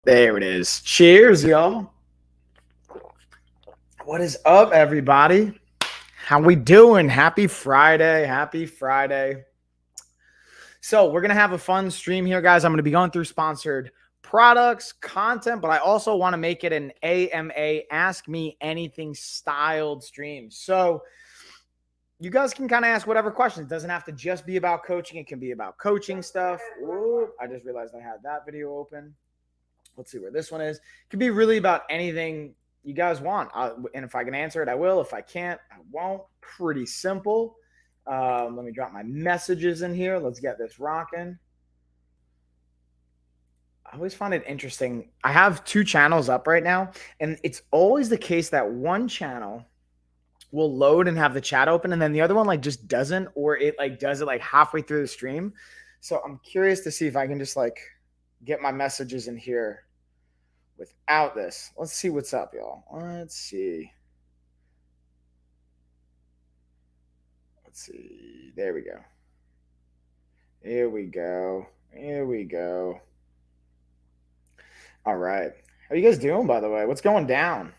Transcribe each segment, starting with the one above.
There it is. Cheers, y'all. What is up, everybody? How we doing? Happy Friday. Happy Friday. So we're going to have a fun stream here, guys. I'm going to be going through sponsored products, content, but I also want to make it an AMA, Ask Me Anything styled stream. So you guys can kind of ask whatever questions. It doesn't have to just be about coaching. It can be about coaching stuff. Whoop, I just realized I had that video open. Let's see where this one is. It could be really about anything you guys want. And if I can answer it, I will. If I can't, I won't. Pretty simple. Let me drop my messages in here. Let's get this rocking. I always find it interesting. I have two channels up right now, and it's always the case that one channel will load and have the chat open, and then the other one like just doesn't, or it like does it like halfway through the stream. So I'm curious to see if I can just like get my messages in here without this. Let's see what's up, y'all. Let's see. There we go. Here we go. Here we go. All right. How you guys doing, by the way? What's going down?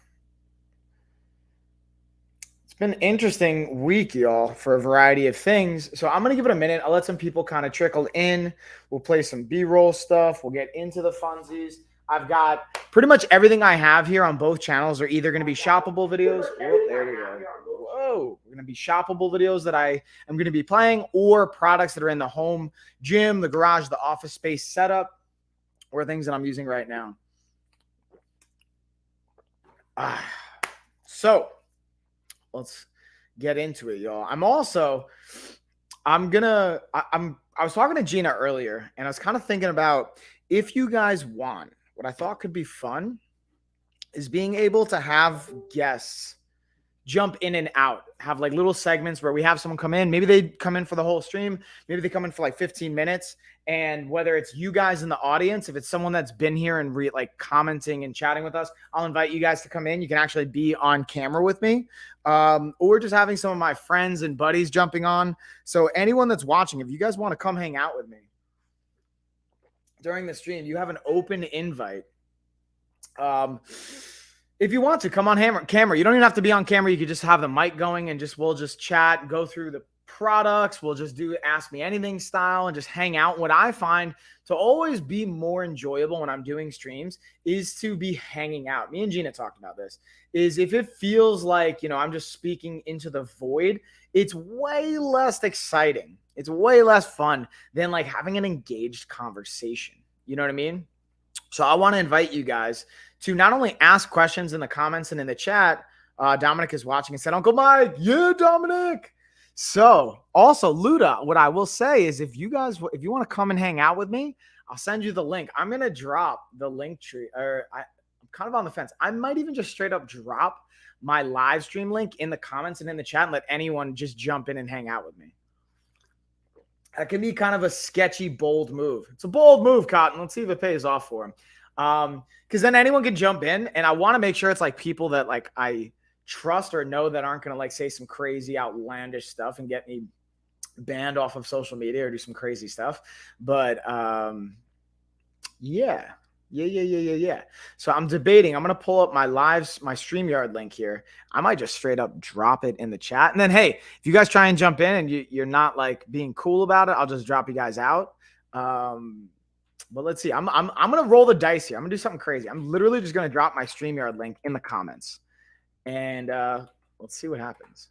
It's been an interesting week, y'all, for a variety of things. So I'm going to give it a minute. I'll let some people kind of trickle in. We'll play some B-roll stuff. We'll get into the funsies. I've got pretty much everything I have here on both channels are either going to be shoppable videos. Oh, there we go. Whoa. We're going to be shoppable videos that I am going to be playing, or products that are in the home gym, the garage, the office space setup, or things that I'm using right now. So let's get into it, y'all. I was talking to Gina earlier, and I was kind of thinking about, if you guys want, what I thought could be fun is being able to have guests jump in and out, have like little segments where we have someone come in. Maybe they come in for the whole stream. Maybe they come in for like 15 minutes. And whether it's you guys in the audience, if it's someone that's been here and like commenting and chatting with us, I'll invite you guys to come in. You can actually be on camera with me, or just having some of my friends and buddies jumping on. So anyone that's watching, if you guys want to come hang out with me during the stream, you have an open invite. If you want to come on camera, you don't even have to be on camera. You could just have the mic going, and we'll just chat, go through the products. We'll just do Ask Me Anything style and just hang out. What I find to always be more enjoyable when I'm doing streams is to be hanging out. Me and Gina talked about this, is if it feels like, I'm just speaking into the void, it's way less exciting. It's way less fun than like having an engaged conversation. You know what I mean? So I want to invite you guys to not only ask questions in the comments and in the chat. Dominic is watching and said, Uncle Mike, yeah, Dominic. So also, Luda, what I will say is, if you want to come and hang out with me, I'll send you the link. I'm going to drop the link tree, or I'm kind of on the fence. I might even just straight up drop my live stream link in the comments and in the chat and let anyone just jump in and hang out with me. That can be kind of a sketchy, bold move. It's a bold move, Cotton. Let's see if it pays off for him. Because then anyone can jump in, and I want to make sure it's like people that like I trust or know that aren't going to like say some crazy outlandish stuff and get me banned off of social media or do some crazy stuff. But yeah. So I'm debating. I'm going to pull up my StreamYard link here. I might just straight up drop it in the chat. And then, hey, if you guys try and jump in and you're not like being cool about it, I'll just drop you guys out. But let's see. I'm gonna roll the dice here. I'm gonna do something crazy. I'm literally just gonna drop my StreamYard link in the comments, and let's see what happens.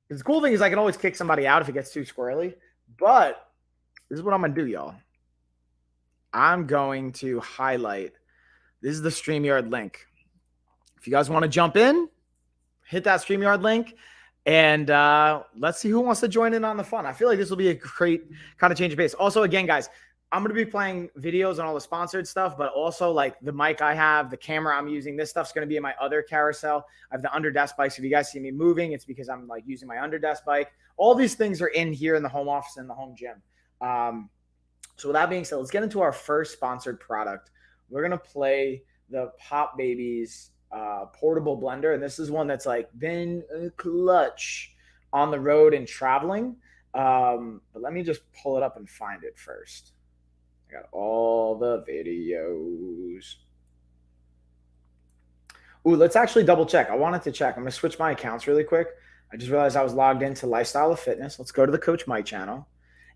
The cool thing is I can always kick somebody out if it gets too squirrely. But this is what I'm gonna do, y'all. I'm going to highlight. This is the StreamYard link. If you guys want to jump in, hit that StreamYard link. And let's see who wants to join in on the fun. I feel like this will be a great kind of change of pace. Also, again, guys, I'm going to be playing videos on all the sponsored stuff, but also like the mic I have, the camera I'm using, this stuff's going to be in my other carousel. I have the under desk bike. So if you guys see me moving, it's because I'm like using my under desk bike. All these things are in here in the home office and the home gym. So with that being said, let's get into our first sponsored product. We're going to play the Pop Babies portable blender, and this is one that's like been clutch on the road and traveling. But let me just pull it up and find it first. I got all the videos. Ooh, let's actually double check. I wanted to check. I'm gonna switch my accounts really quick. I just realized I was logged into Lifestyle of Fitness. Let's go to the Coach Mike channel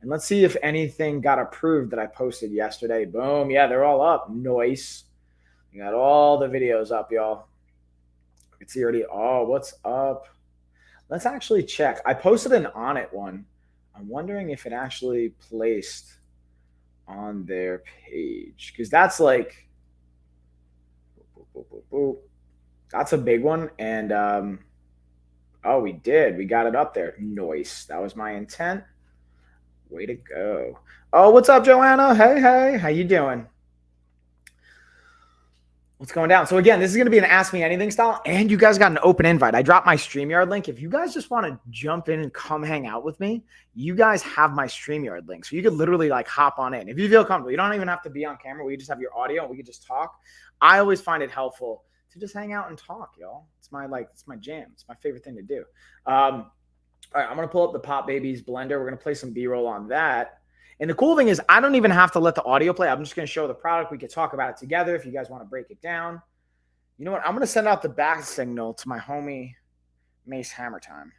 and let's see if anything got approved that I posted yesterday. Boom. Yeah, they're all up. Nice. You got all the videos up, y'all. You can see already. Oh, what's up? Let's actually check. I posted an On It one. I'm wondering if it actually placed on their page, because that's like, that's a big one. And oh, we did. We got it up there. Nice. That was my intent. Way to go. Oh, what's up, Joanna? Hey, how you doing? What's going down? So again, this is going to be an Ask Me Anything style, and you guys got an open invite. I dropped my StreamYard link. If you guys just want to jump in and come hang out with me, you guys have my StreamYard link. So you could literally like hop on in. If you feel comfortable, you don't even have to be on camera. We just have your audio and we can just talk. I always find it helpful to just hang out and talk, y'all. It's my jam. It's my favorite thing to do. All right, I'm going to pull up the Pop Babies blender. We're going to play some B-roll on that. And the cool thing is I don't even have to let the audio play. I'm just going to show the product. We can talk about it together if you guys want to break it down. You know what? I'm going to send out the back signal to my homie Mace Hammer Time.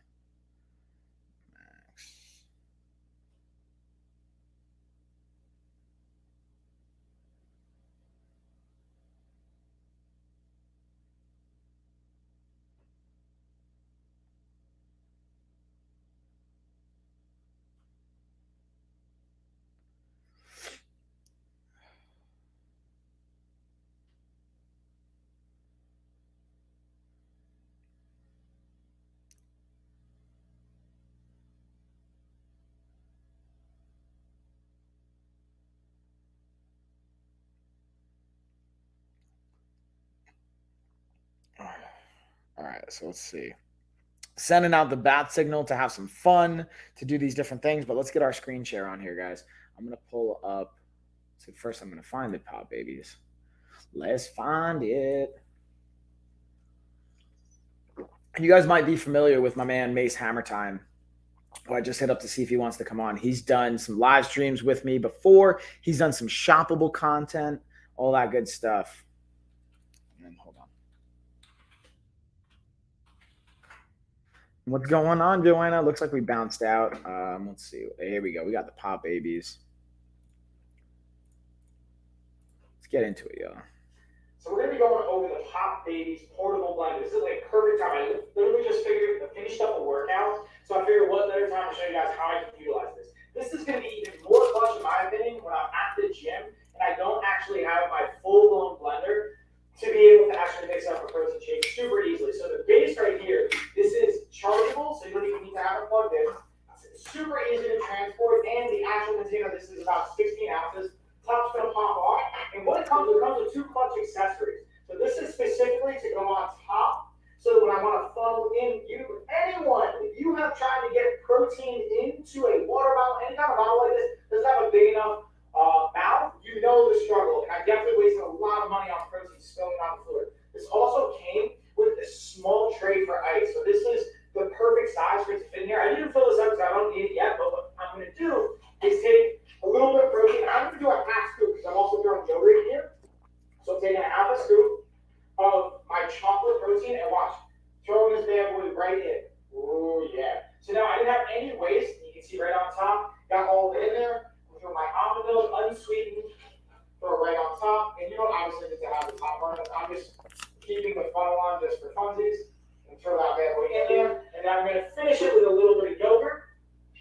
All right, so let's see. Sending out the bat signal to have some fun, to do these different things. But let's get our screen share on here, guys. I'm going to pull up. So first, I'm going to find the Pop Babies. Let's find it. And you guys might be familiar with my man Mace Hammer Time, who I just hit up to see if he wants to come on. He's done some live streams with me before. He's done some shoppable content, all that good stuff. And hold on. What's going on, Joanna? Looks like we bounced out. Let's see. Here we go. We got the Pop Babies. Let's get into it, y'all. So we're going to be going over the Pop Babies portable blender. This is like perfect time. I literally just finished up a workout. So I figured what better time to show you guys how I can utilize this. This is going to be even more clutch, in my opinion, when I'm at the gym and I don't actually have my full-blown blender to be able to actually mix up a protein shake super easily. So the base right here, this is chargeable, so you don't even need to have it plugged in. It's super easy to transport, and the actual container, this is about 16 ounces. Top's going to pop off, and what it comes with 2 clutch accessories. So this is specifically to go on top, so that when I want to funnel in, anyone, if you have tried to get protein into a water bottle, any kind of bottle like this, doesn't have a big enough mouth, you know the struggle. And I definitely wasted a lot of money on protein spilling on the floor. This also came with a small tray for ice. So this is the perfect size for it to fit in here. I didn't fill this up because I don't need it yet, but what I'm going to do is take a little bit of protein. I'm going to do a half scoop because I'm also throwing yogurt in here. So I'm taking a half a scoop of my chocolate protein and watch, throwing this bad boy right in. Oh yeah. So now I didn't have any waste. You can see right on top, got all of it in there. With my almond milk, unsweetened, keeping the funnel on just for funsies, and throw that bad boy in there. And then I'm going to finish it with a little bit of yogurt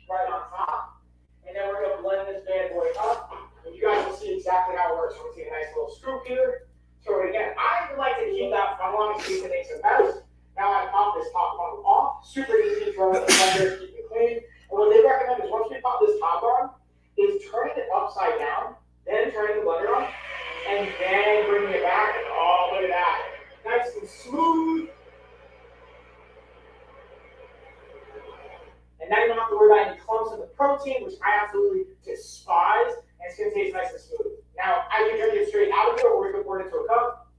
right on top. And then we're going to blend this bad boy up. And you guys will see exactly how it works. We're going to take a nice little scoop here. Throw it again. I like to keep that funnel on in case it makes a mess. Now I pop this top funnel off. Super easy, throw it in the blender, keep it clean. And what they recommend is once we pop this top on, is turning it upside down, then turning the blender on, and then bringing it back. And oh, look at that. Nice and smooth. And now you don't have to worry about any clumps of the protein, which I absolutely despise, and it's going to taste nice and smooth. Now, I can drink it straight out of here, or we can pour it into a cup.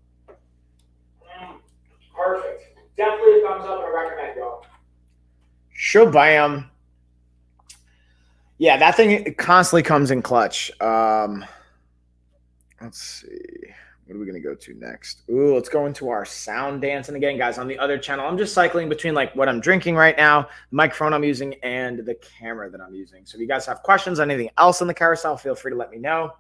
Perfect. Definitely a thumbs up, and I recommend, y'all. Shabam. Yeah, that thing constantly comes in clutch. Let's see. What are we going to go to next? Ooh, let's go into our sound dance. And again, guys, on the other channel, I'm just cycling between like what I'm drinking right now, the microphone I'm using, and the camera that I'm using. So if you guys have questions on anything else in the carousel, feel free to let me know.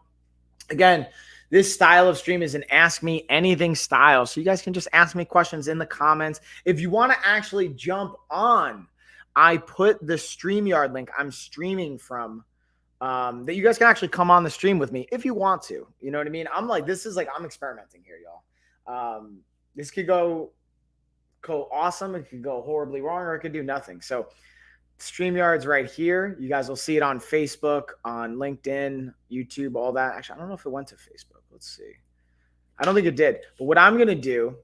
Again, this style of stream is an Ask Me Anything style. So you guys can just ask me questions in the comments. If you want to actually jump on, I put the StreamYard link I'm streaming from that you guys can actually come on the stream with me if you want to. You know what I mean? I'm like, this is like, I'm experimenting here, y'all. This could go awesome. It could go horribly wrong, or it could do nothing. So StreamYard's right here. You guys will see it on Facebook, on LinkedIn, YouTube, all that. Actually, I don't know if it went to Facebook. Let's see. I don't think it did. But what I'm going to do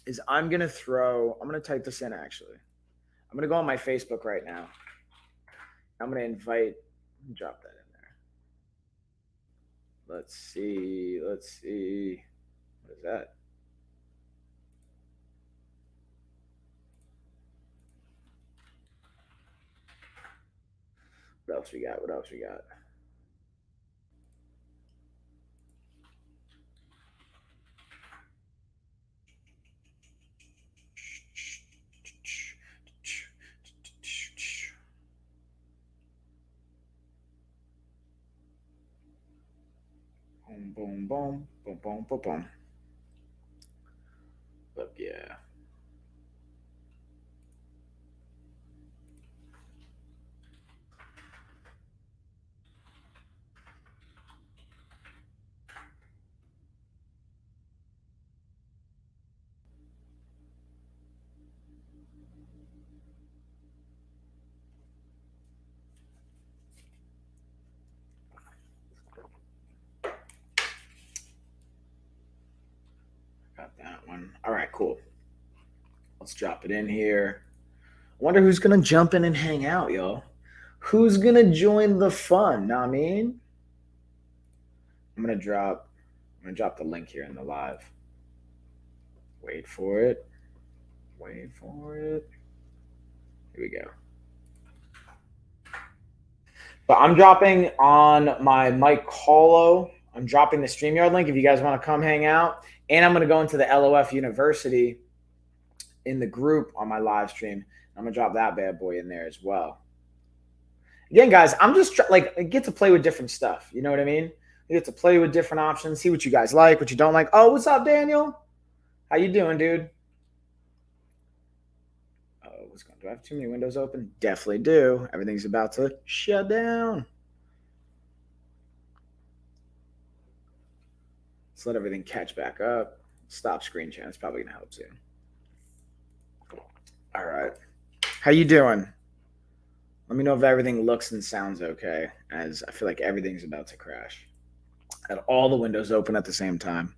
is I'm going to type this in actually. I'm going to go on my Facebook right now. I'm going to invite, drop that in there. Let's see. What is that? What else we got? Boom, boom, boom, boom, boom, boom. But yeah. Got that one. All right, cool. Let's drop it in here. I wonder who's going to jump in and hang out, y'all. Who's going to join the fun? Know what I mean? I'm going to drop the link here in the live. Wait for it. Here we go. But I'm dropping on my Mike Holo. I'm dropping the StreamYard link if you guys want to come hang out. And I'm going to go into the LOF University in the group on my live stream. I'm going to drop that bad boy in there as well. Again, guys, I'm just like, I get to play with different stuff. You know what I mean? You get to play with different options, see what you guys like, what you don't like. Oh, what's up, Daniel? How you doing, dude? Do I have too many windows open? Definitely do. Everything's about to shut down. Let's let everything catch back up. Stop screen share. It's probably going to help soon. All right. How you doing? Let me know if everything looks and sounds okay, as I feel like everything's about to crash. I had all the windows open at the same time.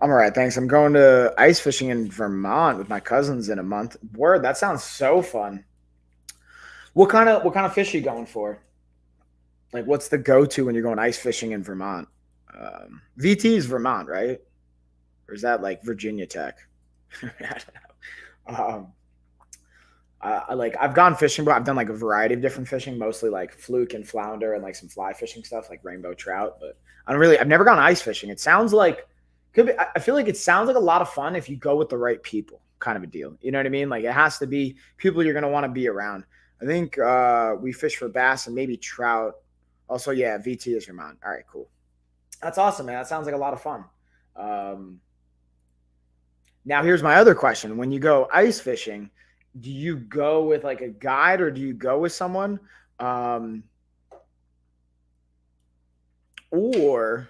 I'm all right, thanks. I'm going to ice fishing in Vermont with my cousins in a month. Word, that sounds so fun. What kind of fish are you going for? Like, what's the go-to when you're going ice fishing in Vermont? VT is Vermont, right? Or is that like Virginia Tech? I don't know. I've gone fishing, but I've done like a variety of different fishing, mostly like fluke and flounder and like some fly fishing stuff, like rainbow trout. But I've never gone ice fishing. It sounds like I feel like it sounds like a lot of fun if you go with the right people, kind of a deal. You know what I mean? Like, it has to be people you're going to want to be around. I think we fish for bass and maybe trout. Also, yeah, VT is Vermont. All right, cool. That's awesome, man. That sounds like a lot of fun. Um, Now, here's my other question. When you go ice fishing, do you go with like a guide or do you go with someone? Um, or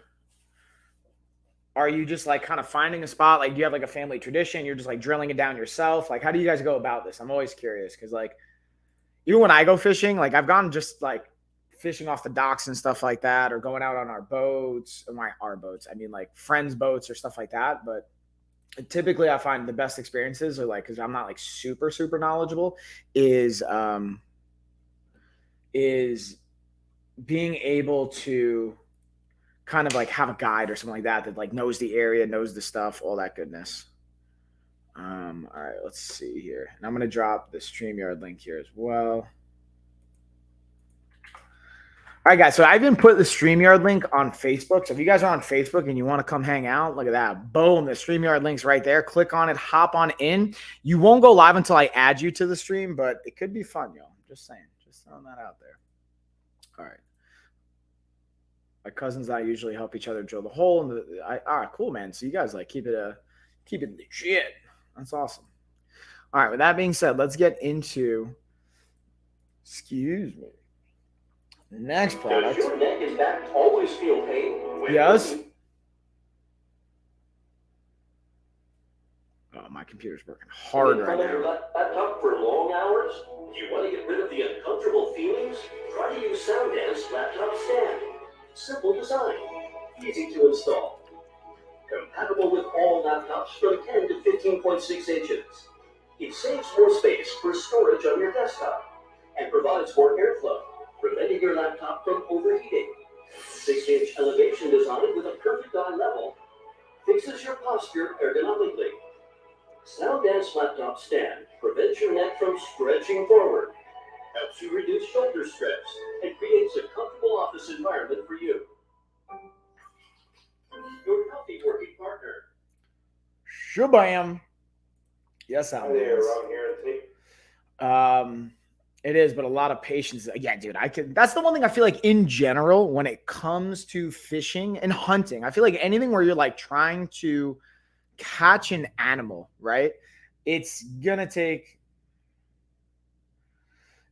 are you just like kind of finding a spot? Like, do you have like a family tradition? You're just like drilling it down yourself? Like, how do you guys go about this? I'm always curious because, like, even when I go fishing, like, I've gone just like fishing off the docks and stuff like that, or going out on our boats, or our boats. I mean, like friends' boats or stuff like that. But typically I find the best experiences are like, because I'm not like super knowledgeable, is is being able to kind of like have a guide or something like that that like knows the area, knows the stuff, all that goodness. All right, let's see here. And I'm gonna drop the StreamYard link here as well. All right, guys. So I even put the StreamYard link on Facebook. So if you guys are on Facebook and you want to come hang out, look at that. Boom. The StreamYard link's right there. Click on it, hop on in. You won't go live until I add you to the stream, but it could be fun, yo. Just saying. Just throwing that out there. All right. My cousins and I usually help each other drill the hole. Cool, man. So you guys like keep it legit. That's awesome. All right. With that being said, let's get into. Excuse me. Next product. Does your neck and back always feel pain? Yes. Oh, my computer's working hard right now. Your laptop for long hours? You want to get rid of the uncomfortable feelings? Try to use Sounddance Laptop Stand. Simple design, easy to install. Compatible with all laptops from 10 to 15.6 inches. It saves more space for storage on your desktop and provides more airflow, preventing your laptop from overheating. 6-inch elevation design with a perfect eye level fixes your posture ergonomically. Sounddance Laptop Stand prevents your neck from stretching forward, helps you reduce shoulder stress, and creates a comfortable office environment for you. Your healthy working partner. Shabam. Yes, I'm there. It is, but a lot of patience. Yeah, dude, that's the one thing I feel like in general when it comes to fishing and hunting. I feel like anything where you're like trying to catch an animal, right? It's gonna take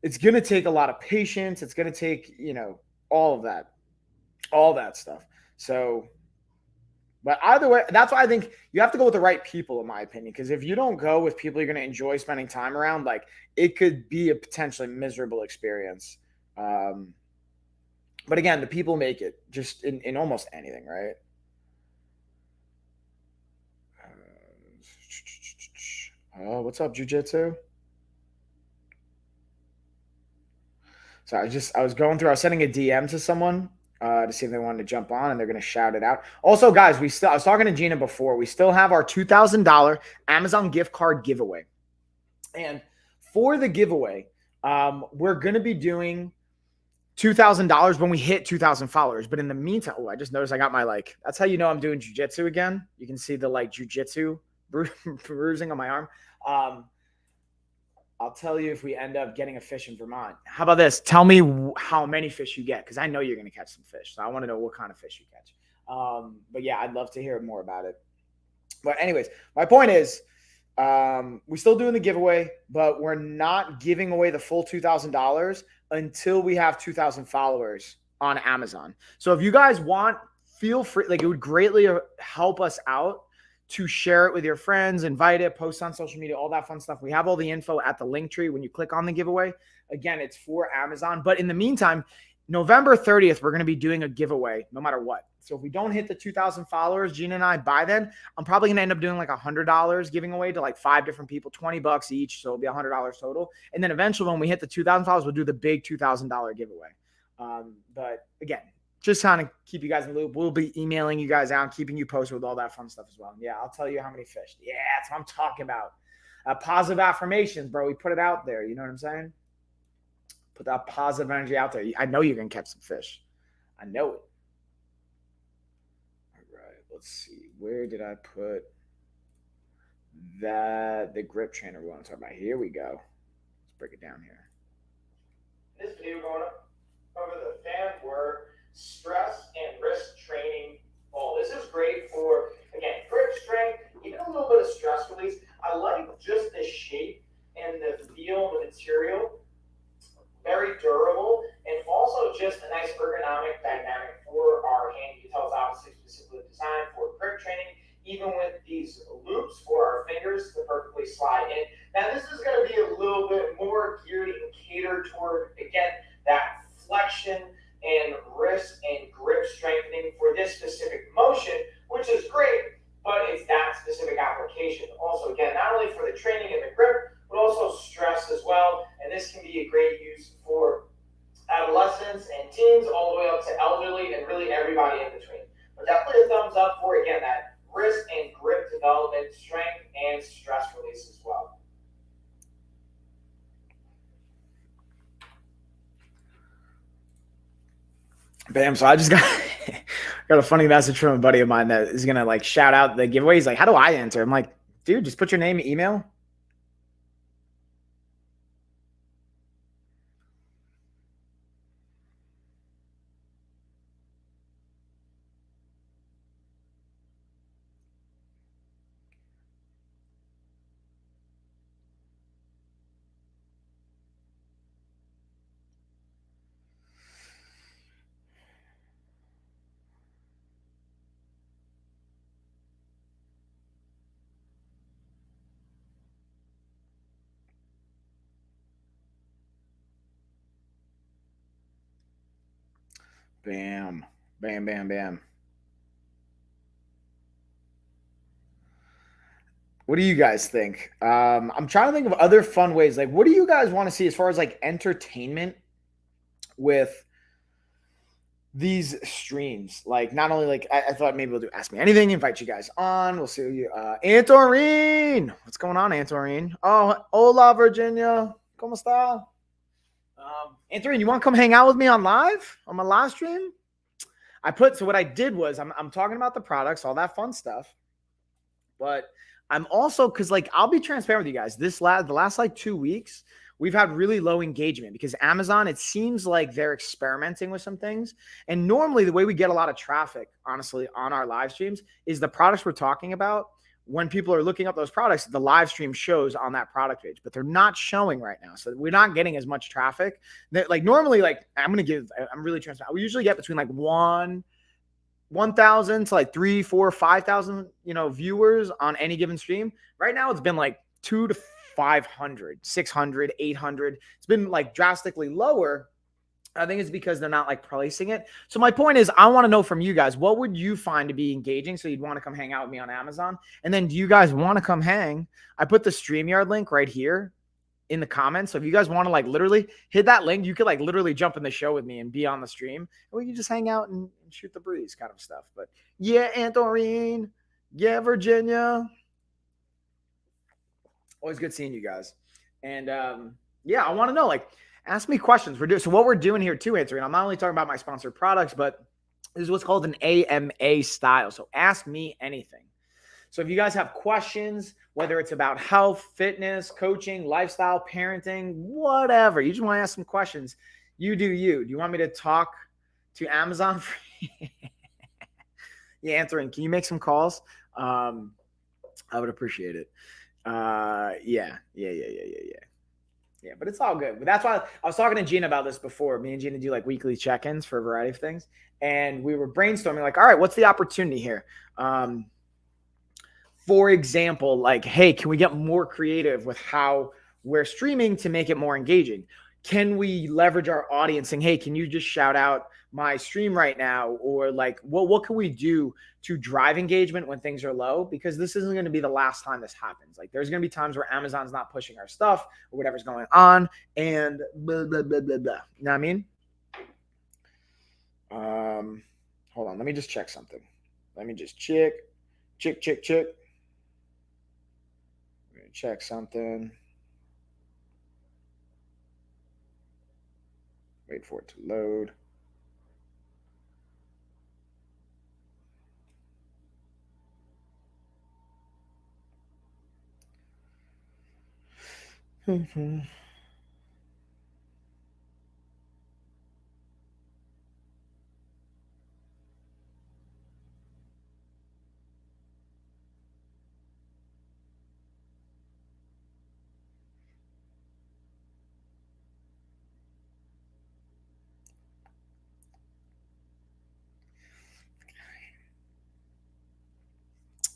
a lot of patience. It's gonna take, all of that stuff. So, but either way, that's why I think you have to go with the right people, in my opinion. Because if you don't go with people you're going to enjoy spending time around, like it could be a potentially miserable experience. But again, the people make it just in almost anything, right? What's up, Jiu-Jitsu? So I was going through, I was sending a DM to someone to see if they wanted to jump on, and they're going to shout it out. Also, guys, I was talking to Gina before. We still have our $2,000 Amazon gift card giveaway. And for the giveaway, we're going to be doing $2,000 when we hit 2,000 followers. But in the meantime, I just noticed I got my that's how you know I'm doing jiu-jitsu again. You can see the jiu-jitsu bruising on my arm. I'll tell you if we end up getting a fish in Vermont. How about this? Tell me how many fish you get, because I know you're going to catch some fish. So I want to know what kind of fish you catch. But yeah, I'd love to hear more about it. But anyways, my point is we're still doing the giveaway, but we're not giving away the full $2,000 until we have 2,000 followers on Amazon. So if you guys want, feel free. It would greatly help us out to share it with your friends, invite it, post on social media, all that fun stuff. We have all the info at the link tree when you click on the giveaway. Again, it's for Amazon. But in the meantime, November 30th, we're going to be doing a giveaway no matter what. So if we don't hit the 2,000 followers, Gina and I, by then, I'm probably going to end up doing $100 giving away to 5 different people, $20 each. So it'll be $100 total. And then eventually when we hit the 2,000 followers, we'll do the big $2,000 giveaway. But again, just kind of keep you guys in the loop. We'll be emailing you guys out, keeping you posted with all that fun stuff as well. Yeah, I'll tell you how many fish. Yeah, that's what I'm talking about. Positive affirmations, bro. We put it out there. You know what I'm saying? Put that positive energy out there. I know you're going to catch some fish. I know it. All right, let's see. Where did I put the grip trainer we want to talk about? Here we go. Let's break it down here. this video going over the fan were stress and wrist training ball. This is great for, again, grip strength, even a little bit of stress release. I like just the shape and the feel of the material. Very durable, and also just a nice ergonomic dynamic for our hand. You can tell it's obviously specifically designed for grip training, even with these loops for our fingers to perfectly slide in. Now this is going to be a little bit more geared and catered toward, again, that flexion and wrist and grip strengthening for this specific motion, which is great, but it's that specific application. Also, again, not only for the training and the grip, but also stress as well. And this can be a great use for adolescents and teens all the way up to elderly and really everybody in between. But definitely a thumbs up for, again, that wrist and grip development, strength, and stress release as well. Bam. So I just got a funny message from a buddy of mine that is gonna like shout out the giveaway. He's like, how do I enter? I'm like, dude, just put your name and email. Bam, bam, bam, bam. What do you guys think? I'm trying to think of other fun ways. Like, what do you guys want to see as far as like entertainment with these streams? Like, not only like I thought maybe we'll do Ask Me Anything, invite you guys on. We'll see you. Antorine, what's going on, Antorine? Oh, hola, Virginia. ¿Cómo está? Antorine, you want to come hang out with me on my live stream? So what I did was I'm talking about the products, all that fun stuff, but I'm also, because like I'll be transparent with you guys. The last like 2 weeks, we've had really low engagement because Amazon, it seems like they're experimenting with some things. And normally the way we get a lot of traffic, honestly, on our live streams is the products we're talking about. When people are looking up those products, the live stream shows on that product page, but they're not showing right now. So we're not getting as much traffic. Like normally, like I'm really transparent. We usually get between like 1,000 to like 3, 4, 5,000, viewers on any given stream. Right now, it's been like 2 to 500, 600, 800. It's been like drastically lower. I think it's because they're not like pricing it. So my point is, I want to know from you guys, what would you find to be engaging? So you'd want to come hang out with me on Amazon. And then do you guys want to come hang? I put the StreamYard link right here in the comments. So if you guys want to like literally hit that link, you could like literally jump in the show with me and be on the stream. And we can just hang out and shoot the breeze kind of stuff. But yeah, Antorine. Yeah, Virginia. Always good seeing you guys. And yeah, I want to know, like, ask me questions. So what we're doing here too, Antorine, I'm not only talking about my sponsored products, but this is what's called an AMA style. So ask me anything. So if you guys have questions, whether it's about health, fitness, coaching, lifestyle, parenting, whatever, you just want to ask some questions, you do you. Do you want me to talk to Amazon for Yeah, Anthony, can you make some calls? I would appreciate it. Yeah. But it's all good. But that's why I was talking to Gina about this before. Me and Gina do like weekly check-ins for a variety of things. And we were brainstorming like, all right, what's the opportunity here? For example, like, hey, can we get more creative with how we're streaming to make it more engaging? Can we leverage our audience saying, hey, can you just shout out my stream right now? Or like, what can we do to drive engagement when things are low? Because this isn't going to be the last time this happens. Like there's going to be times where Amazon's not pushing our stuff or whatever's going on and blah, blah, blah, blah, blah. You know what I mean? Hold on. Let me just check something. Let me just check. Check something. Wait for it to load.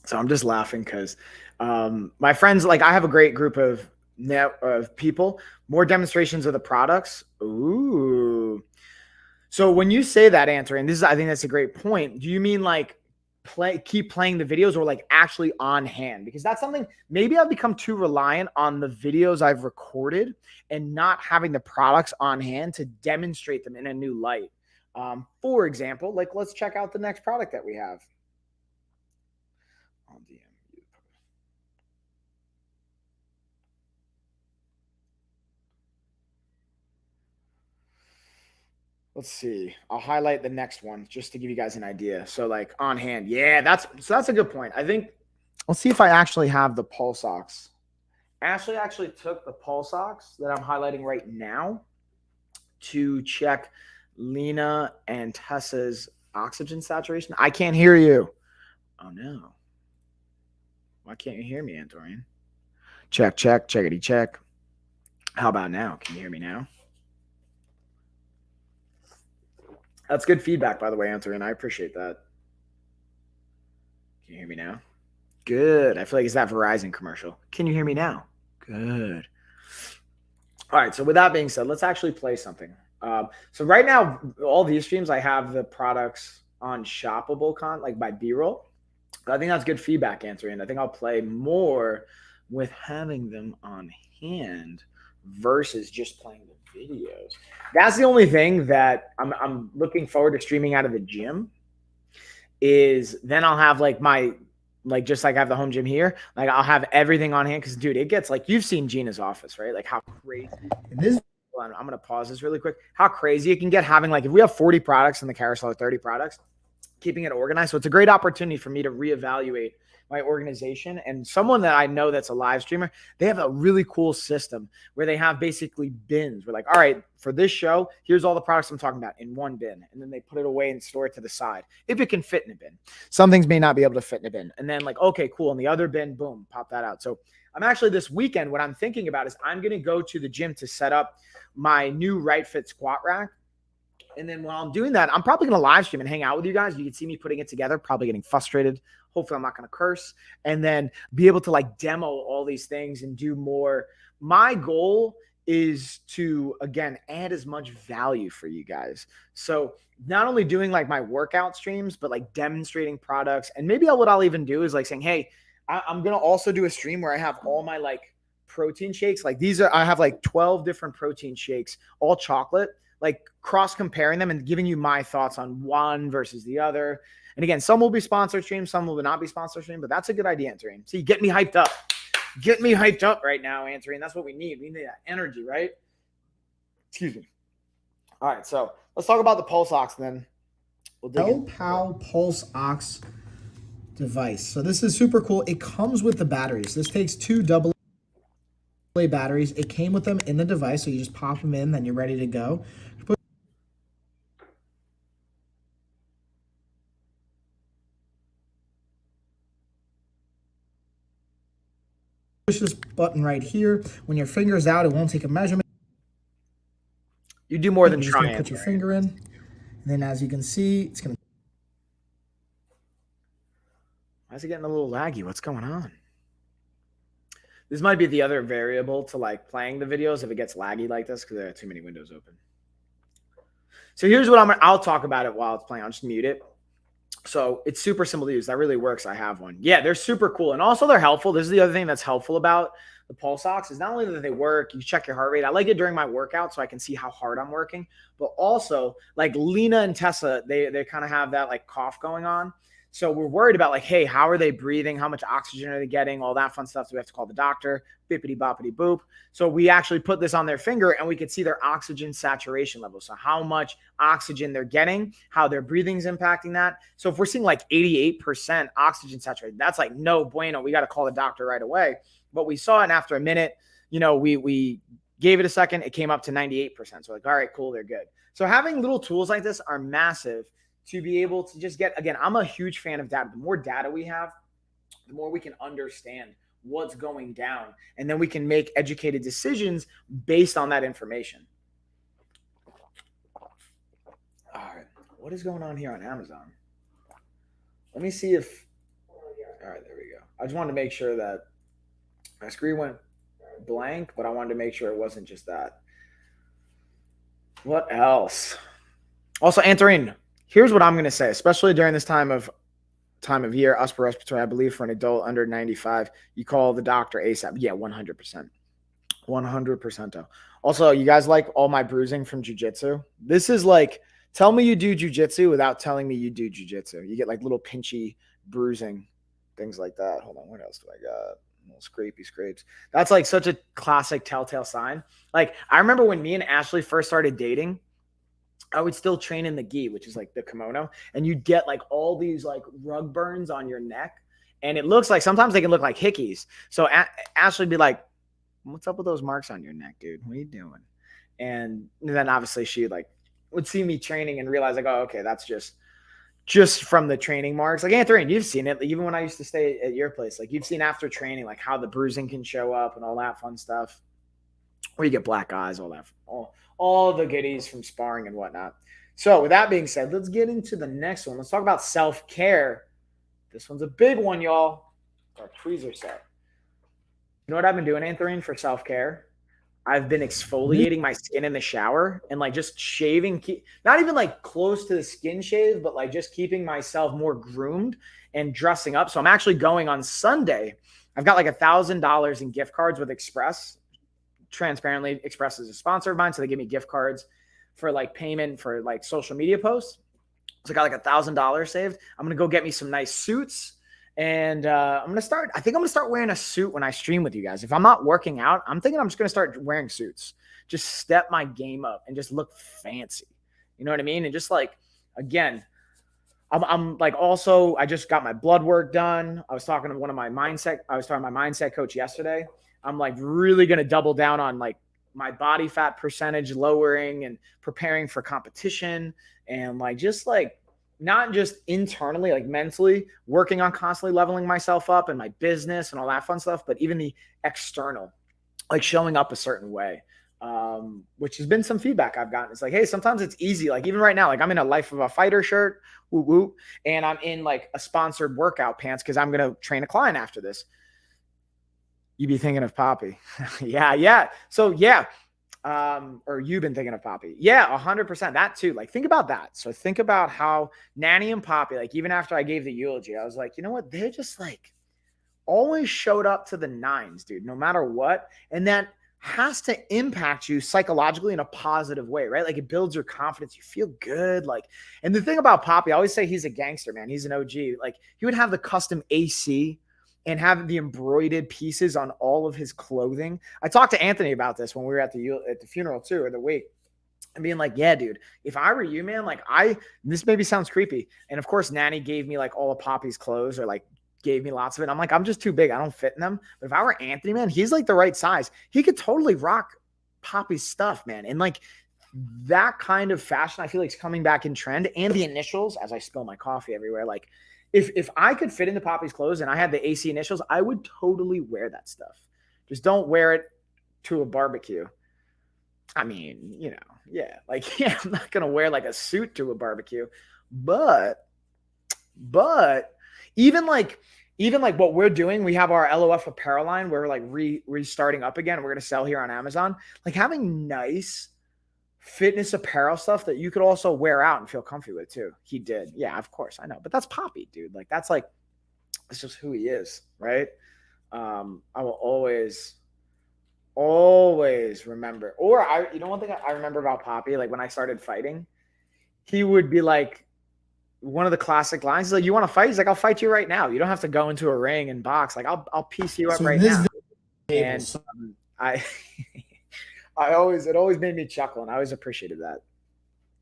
So I'm just laughing because my friends, like I have a great group of people, more demonstrations of the products. Ooh. So when you say that answer, and this is, I think that's a great point. Do you mean like keep playing the videos or like actually on hand? Because that's something maybe I've become too reliant on the videos I've recorded and not having the products on hand to demonstrate them in a new light. For example, like let's check out the next product that we have. On DM. Let's see. I'll highlight the next one just to give you guys an idea. So like on hand. Yeah, that's a good point. I think let's see if I actually have the pulse ox. Ashley actually took the pulse ox that I'm highlighting right now to check Lena and Tessa's oxygen saturation. I can't hear you. Oh no. Why can't you hear me, Antorian? Check, checkity check. How about now? Can you hear me now? That's good feedback, by the way, Antorian. I appreciate that. Can you hear me now? Good. I feel like it's that Verizon commercial. Can you hear me now? Good. All right. So with that being said, let's actually play something. So right now, all these streams, I have the products on shoppable like by B-roll. I think that's good feedback, Antorian. I think I'll play more with having them on hand versus just playing the videos. That's the only thing that I'm looking forward to streaming out of the gym is then I'll have like just like I have the home gym here, like I'll have everything on hand because dude, it gets like you've seen Gina's office, right? Like how crazy this. I'm gonna pause this really quick. How crazy it can get having like if we have 40 products in the carousel or 30 products, keeping it organized. So it's a great opportunity for me to reevaluate my organization. And someone that I know that's a live streamer, they have a really cool system where they have basically bins. We're like, all right, for this show, here's all the products I'm talking about in one bin. And then they put it away and store it to the side. If it can fit in a bin. Some things may not be able to fit in a bin. And then like, okay, cool. In the other bin, boom, pop that out. So I'm actually this weekend, what I'm thinking about is I'm going to go to the gym to set up my new Right Fit squat rack. And then while I'm doing that, I'm probably going to live stream and hang out with you guys. You can see me putting it together, probably getting frustrated. Hopefully I'm not going to curse, and then be able to like demo all these things and do more. My goal is to, again, add as much value for you guys. So not only doing like my workout streams, but like demonstrating products. And maybe what I'll even do is like saying, hey, I'm going to also do a stream where I have all my like protein shakes. Like I have like 12 different protein shakes, all chocolate, like cross comparing them and giving you my thoughts on one versus the other. And again, some will be sponsored streams, some will not be sponsored stream, but that's a good idea, Antorian. See, get me hyped up. Get me hyped up right now, Antorian. That's what we need. We need that energy, right? Excuse me. All right, so let's talk about the Pulse Ox then. We'll PAL Pulse Ox device. So this is super cool. It comes with the batteries. This takes 2 AA batteries. It came with them in the device, so you just pop them in, then you're ready to go. Push this button right here. When your finger is out, it won't take a measurement. You do more than try. You're just put your finger in, and then as you can see, it's gonna. Why is it getting a little laggy? What's going on? This might be the other variable to like playing the videos if it gets laggy like this because there are too many windows open. So here's what I'll talk about it while it's playing. I'll just mute it. So it's super simple to use. That really works. I have one. Yeah, they're super cool. And also they're helpful. This is the other thing that's helpful about the Pulse Ox is not only that they work, you check your heart rate. I like it during my workout so I can see how hard I'm working. But also like Lena and Tessa, they kind of have that like cough going on. So we're worried about like, hey, how are they breathing? How much oxygen are they getting? All that fun stuff. So we have to call the doctor, bippity boppity boop. So we actually put this on their finger and we could see their oxygen saturation level. So how much oxygen they're getting, how their breathing is impacting that. So if we're seeing like 88% oxygen saturation, that's like no bueno. We got to call the doctor right away. But we saw it, and after a minute, you know, we gave it a second. It came up to 98%. So like, all right, cool, they're good. So having little tools like this are massive to be able to just get, again, I'm a huge fan of data. The more data we have, the more we can understand what's going down. And then we can make educated decisions based on that information. All right. What is going on here on Amazon? Let me see if, All right, there we go. I just wanted to make sure that my screen went blank, but I wanted to make sure it wasn't just that. What else? Also, Antarine, here's what I'm going to say, especially during this time of year, upper respiratory, I believe for an adult under 95, you call the doctor ASAP. Yeah, 100%. 100%. Also, you guys like all my bruising from jiu-jitsu? This is like, tell me you do jiu-jitsu without telling me you do jiu-jitsu. You get like little pinchy bruising, things like that. Hold on, what else do I got? Little scrapey scrapes. That's like such a classic telltale sign. Like, I remember when me and Ashley first started dating, I would still train in the gi, which is like the kimono, and you'd get like all these like rug burns on your neck. And it looks like sometimes they can look like hickeys. So Ashley would be like, what's up with those marks on your neck, dude? What are you doing? And then obviously she like would see me training and realize like, oh, okay, that's just from the training marks. Like Anthony, you've seen it. Even when I used to stay at your place, like you've seen after training, like how the bruising can show up and all that fun stuff. Or you get black eyes, all that, all the goodies from sparring and whatnot. So with that being said, let's get into the next one. Let's talk about self-care. This one's a big one, y'all. Our tweezer set. You know what I've been doing, Anthony, for self-care? I've been exfoliating my skin in the shower and like just shaving, not even like close to the skin shave, but like just keeping myself more groomed and dressing up. So I'm actually going on Sunday. I've got like $1,000 in gift cards with Express. Transparently, Express is a sponsor of mine, so they give me gift cards for like payment for like social media posts. So I got like $1,000 saved. I'm gonna go get me some nice suits, and I think I'm gonna start wearing a suit when I stream with you guys. If I'm not working out, I'm thinking I'm just gonna start wearing suits. Just step my game up and just look fancy. You know what I mean? And just like, again, I'm like, also, I just got my blood work done. I was talking to my mindset coach yesterday. I'm like really going to double down on like my body fat percentage lowering and preparing for competition, and like just like not just internally, like mentally working on constantly leveling myself up and my business and all that fun stuff, but even the external, like showing up a certain way, which has been some feedback I've gotten. It's like, hey, sometimes it's easy. Like even right now, like I'm in a Life of a Fighter shirt, woo woo, and I'm in like a sponsored workout pants because I'm going to train a client after this. You be thinking of Poppy. Yeah. So yeah. Or you've been thinking of Poppy. Yeah, 100%. That too. Like, think about that. So think about how Nanny and Poppy, like even after I gave the eulogy, I was like, you know what? They're just like always showed up to the nines, dude, no matter what. And that has to impact you psychologically in a positive way, right? Like it builds your confidence. You feel good. Like, and the thing about Poppy, I always say he's a gangster, man. He's an OG. Like he would have the custom AC and have the embroidered pieces on all of his clothing. I talked to Anthony about this when we were at the funeral too, or the wake, and being like, yeah, dude, if I were you, man, like this maybe sounds creepy. And of course, Nanny gave me like all of Poppy's clothes, or like gave me lots of it. I'm like, I'm just too big. I don't fit in them. But if I were Anthony, man, he's like the right size. He could totally rock Poppy's stuff, man. And like that kind of fashion, I feel like is coming back in trend. And the initials, as I spill my coffee everywhere, like, if I could fit into Poppy's clothes and I had the AC initials, I would totally wear that stuff. Just don't wear it to a barbecue. I mean, you know, yeah, like, yeah, I'm not going to wear like a suit to a barbecue, but even like what we're doing, we have our LOF apparel line. We're like restarting up again. We're going to sell here on Amazon, like having nice fitness apparel stuff that you could also wear out and feel comfy with too. He did. Yeah, of course. I know. But that's Poppy, dude. Like that's just who he is, right? I will always remember. Or one thing I remember about Poppy, like when I started fighting, he would be like, one of the classic lines is like, you want to fight? He's like, I'll fight you right now. You don't have to go into a ring and box. Like I'll piece you up right now. And it always made me chuckle, and I always appreciated that.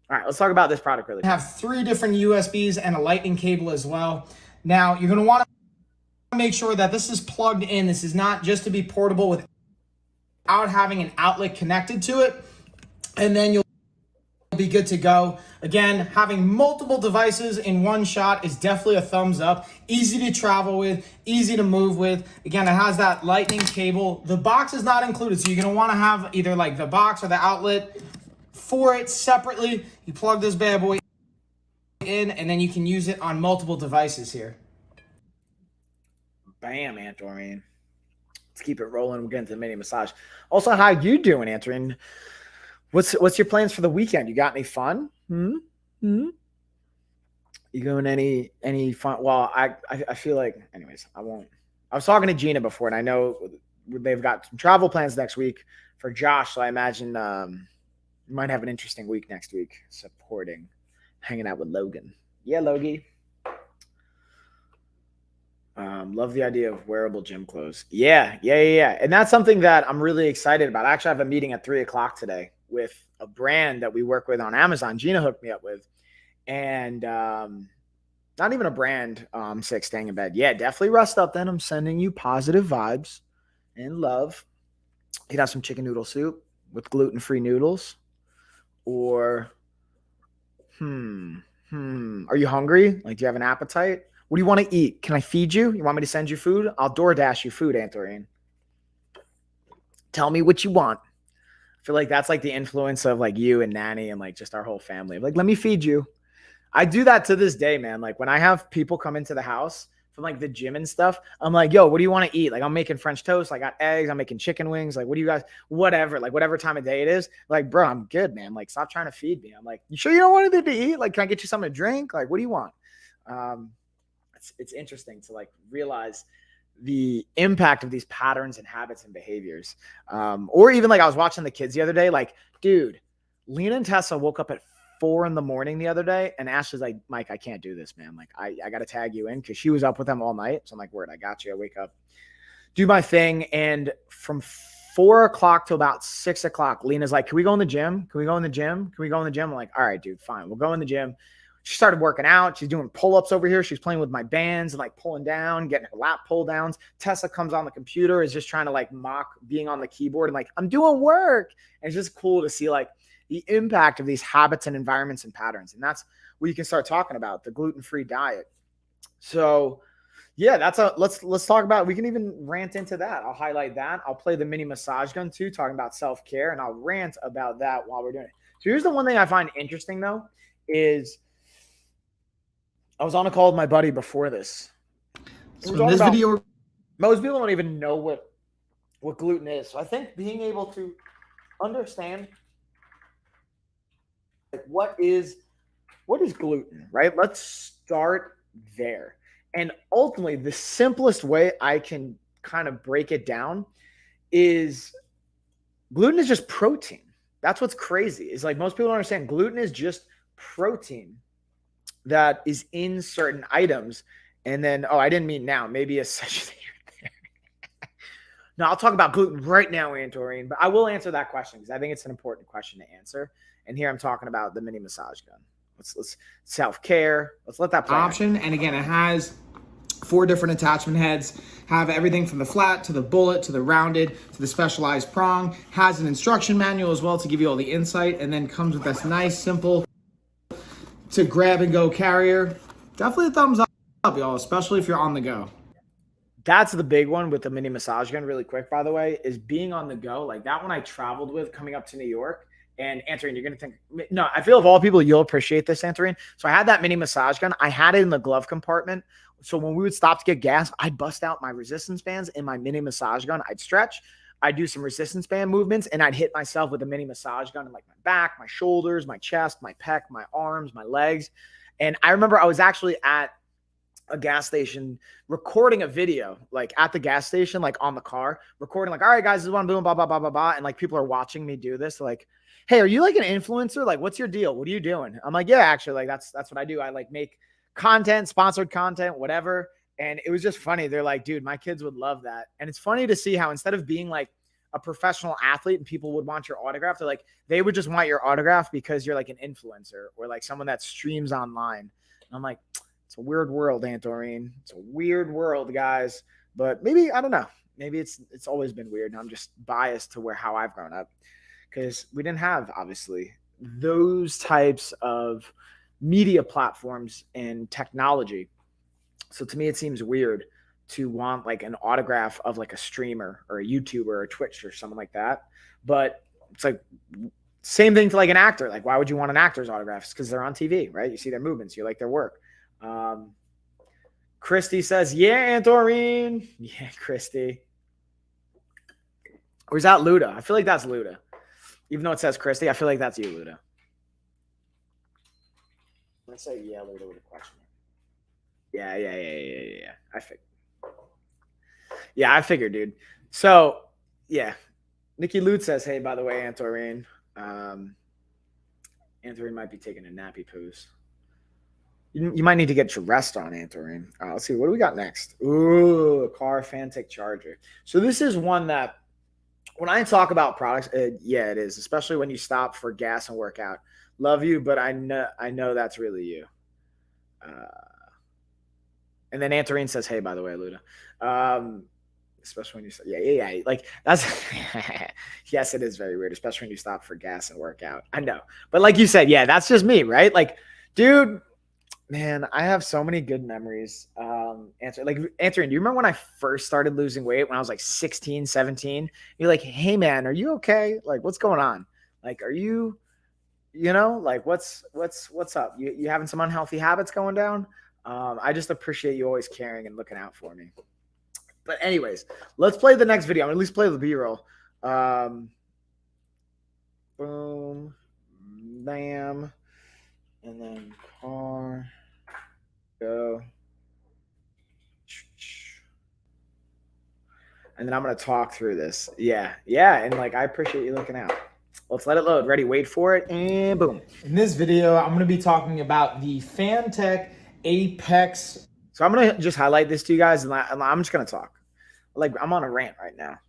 All right, let's talk about this product really quick. I have 3 different USBs and a lightning cable as well. Now, you're going to want to make sure that this is plugged in. This is not just to be portable without having an outlet connected to it, and then you'll be good to go. Again, having multiple devices in one shot is definitely a thumbs up. Easy to travel with, easy to move with. Again, it has that lightning cable. The box is not included, so you're going to want to have either like the box or the outlet for it separately. You plug this bad boy in, and then you can use it on multiple devices here. Bam, Antorine. Let's keep it rolling. We'll get into the mini massage. Also, how you doing, Antorine? What's your plans for the weekend? You got any fun? You going any fun? Well, I feel like, anyways, I won't. I was talking to Gina before, and I know they've got some travel plans next week for Josh. So I imagine you might have an interesting week next week, hanging out with Logan. Yeah, Logie. Love the idea of wearable gym clothes. Yeah. And that's something that I'm really excited about. I actually have a meeting at 3:00 today with a brand that we work with on Amazon. Gina hooked me up with, and not even a brand. Sick, staying in bed. Yeah, definitely rest up. Then I'm sending you positive vibes and love. You can have some chicken noodle soup with gluten-free noodles, or are you hungry? Like, do you have an appetite? What do you want to eat? Can I feed you? You want me to send you food? I'll DoorDash you food, Antorine. Tell me what you want. I feel like that's like the influence of like you and Nanny and like just our whole family. Like, let me feed you. I do that to this day, man. Like, when I have people come into the house from like the gym and stuff, I'm like, yo, what do you want to eat? Like, I'm making French toast. I got eggs. I'm making chicken wings. Like, what do you guys, whatever, like whatever time of day it is. Like, bro, I'm good, man. Like, stop trying to feed me. I'm like, you sure you don't want anything to eat? Like, can I get you something to drink? Like, what do you want? It's interesting to like realize the impact of these patterns and habits and behaviors. Or even like I was watching the kids the other day, like, dude, Lena and Tessa woke up at 4 a.m. the other day, and Ashley's like, Mike, I can't do this, man. Like, I got to tag you in, because she was up with them all night. So I'm like, word, I got you. I wake up, do my thing. And from 4:00 to about 6:00, Lena's like, can we go in the gym? Can we go in the gym? Can we go in the gym? I'm like, all right, dude, fine. We'll go in the gym. She started working out. She's doing pull-ups over here. She's playing with my bands and like pulling down, getting her lat pull downs. Tessa comes on the computer, is just trying to like mock being on the keyboard and like, I'm doing work. And it's just cool to see like the impact of these habits and environments and patterns. And that's what you can start talking about, the gluten-free diet. So yeah, let's talk about, we can even rant into that. I'll highlight that. I'll play the mini massage gun too, talking about self-care, and I'll rant about that while we're doing it. So here's the one thing I find interesting though, is I was on a call with my buddy before this. So in this video, most people don't even know what gluten is. So I think being able to understand like what is gluten, right? Let's start there. And ultimately, the simplest way I can kind of break it down is gluten is just protein. That's what's crazy. Is like most people don't understand gluten is just protein that is in certain items. And then, I didn't mean now, maybe a session here. No, I'll talk about gluten right now, Antorine, but I will answer that question because I think it's an important question to answer. And here I'm talking about the mini massage gun. Let's self-care. Let's let that play option. And again, it has 4 different attachment heads, have everything from the flat to the bullet to the rounded to the specialized prong, has an instruction manual as well to give you all the insight, and then comes with this nice, simple to grab and go carrier. Definitely a thumbs up, y'all, especially if you're on the go. That's the big one with the mini massage gun, really quick, by the way, is being on the go. Like that one I traveled with coming up to New York. And Antorine, you're going to think, no, I feel of all people, you'll appreciate this, Antorine. So I had that mini massage gun. I had it in the glove compartment. So when we would stop to get gas, I'd bust out my resistance bands in my mini massage gun. I'd stretch. I'd do some resistance band movements, and I'd hit myself with a mini massage gun in like my back, my shoulders, my chest, my pec, my arms, my legs. And I remember I was actually at a gas station recording a video, like at the gas station, like on the car, recording like, all right, guys, this is what I'm doing, blah, blah, blah, blah, blah. And like people are watching me do this. Like, hey, are you like an influencer? Like, what's your deal? What are you doing? I'm like, yeah, actually, like that's what I do. I like make content, sponsored content, whatever. And it was just funny. They're like, dude, my kids would love that. And it's funny to see how instead of being like a professional athlete and people would want your autograph, they're like, they would just want your autograph because you're like an influencer or like someone that streams online. And I'm like, it's a weird world, Antorine. It's a weird world, guys. But maybe, I don't know. Maybe it's always been weird. And I'm just biased to how I've grown up because we didn't have, obviously, those types of media platforms and technology. So to me, it seems weird to want like an autograph of like a streamer or a YouTuber or a Twitch or something like that. But it's like same thing to like an actor. Like, why would you want an actor's autograph? It's because they're on TV, right? You see their movements, you like their work. Christy says, yeah, Antorine. Yeah, Christy. Or is that Luda? I feel like that's Luda. Even though it says Christy, I feel like that's you, Luda. Let's say yeah, Luda with a question. Yeah. I figured, dude. So, yeah. Nikki Lute says, hey, by the way, Antorine. Antorine might be taking a nappy poos. You might need to get your rest on, Antorine. Let's see. What do we got next? Ooh, a car Fantic Charger. So this is one that when I talk about products, yeah, it is, especially when you stop for gas and workout. Love you, but I know that's really you. And then Antorine says, hey, by the way, Luda. Especially when you say, yeah. Like that's, yes, it is very weird, especially when you stop for gas and workout. I know. But like you said, yeah, that's just me, right? Like, dude, man, I have so many good memories. Antorine, do you remember when I first started losing weight when I was like 16, 17? You're like, hey man, are you okay? Like, what's going on? Like, are you, like what's up? You having some unhealthy habits going down? I just appreciate you always caring and looking out for me. But anyways, let's play the next video. I'm gonna at least play the B-roll. Boom, bam, and then car, go. And then I'm gonna talk through this. Yeah, and like I appreciate you looking out. Let's let it load. Ready, wait for it, and boom. In this video, I'm gonna be talking about the Fantic Apex. So I'm going to just highlight this to you guys, and I'm just going to talk. Like, I'm on a rant right now.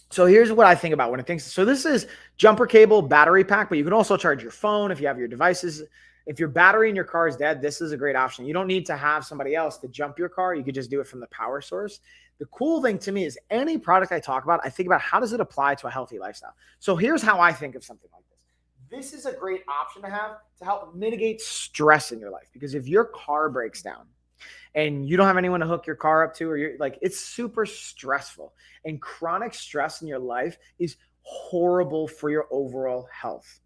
So here's what I think about when it thinks. So this is jumper cable battery pack, but you can also charge your phone if you have your devices. If your battery in your car is dead, this is a great option. You don't need to have somebody else to jump your car. You could just do it from the power source. The cool thing to me is any product I talk about, I think about how does it apply to a healthy lifestyle. So here's how I think of something like this. This is a great option to have to help mitigate stress in your life, because if your car breaks down and you don't have anyone to hook your car up to, or you're like, it's super stressful, and chronic stress in your life is horrible for your overall health.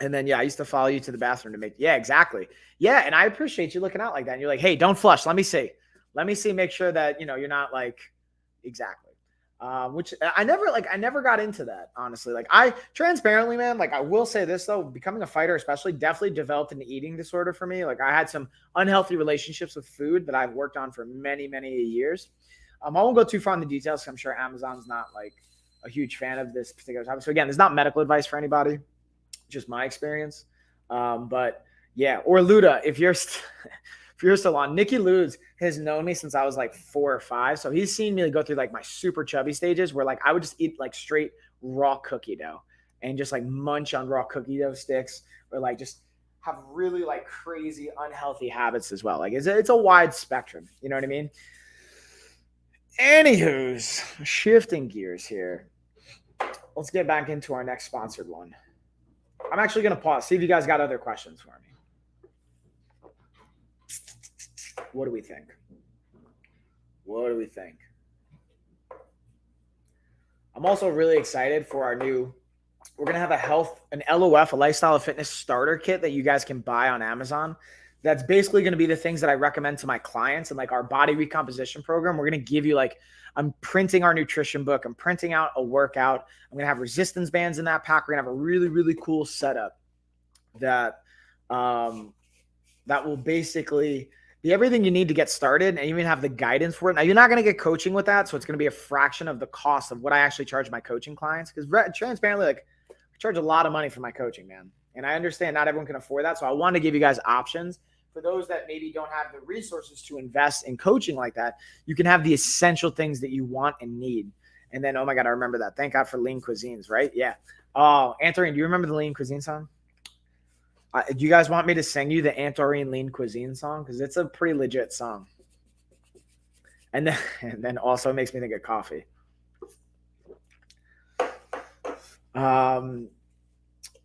And then, yeah, I used to follow you to the bathroom to make, yeah, exactly. Yeah. And I appreciate you looking out like that. And you're like, hey, don't flush. Let me see, make sure that, you're not like, exactly. Which I never got into that, honestly. Like I transparently, man, like I will say this though, becoming a fighter, especially, definitely developed an eating disorder for me. Like I had some unhealthy relationships with food that I've worked on for many, many years. I won't go too far in the details, because I'm sure Amazon's not like a huge fan of this particular topic. So again, there's not medical advice for anybody, just my experience. But yeah, or Luda, if you're still on, Nikki Ludes has known me since I was like 4 or 5. So he's seen me go through like my super chubby stages where like I would just eat like straight raw cookie dough and just like munch on raw cookie dough sticks, or like just have really like crazy unhealthy habits as well. Like it's a wide spectrum. You know what I mean? Anywho's, shifting gears here. Let's get back into our next sponsored one. I'm actually going to pause, see if you guys got other questions for me. What do we think? I'm also really excited for our new, we're going to have an LOF, a lifestyle of fitness starter kit that you guys can buy on Amazon. That's basically going to be the things that I recommend to my clients. And like our body recomposition program, we're going to give you like, I'm printing our nutrition book. I'm printing out a workout. I'm going to have resistance bands in that pack. We're going to have a really, really cool setup that will basically be everything you need to get started, and even have the guidance for it. Now, you're not going to get coaching with that, so it's going to be a fraction of the cost of what I actually charge my coaching clients, because transparently, like I charge a lot of money for my coaching, man. And I understand not everyone can afford that. So I want to give you guys options for those that maybe don't have the resources to invest in coaching like that. You can have the essential things that you want and need. And then, oh my God, I remember that. Thank God for Lean Cuisines, right? Yeah. Oh, Antorine, do you remember the Lean Cuisine song? Do you guys want me to sing you the Antorine Lean Cuisine song? Because it's a pretty legit song. And then also makes me think of coffee.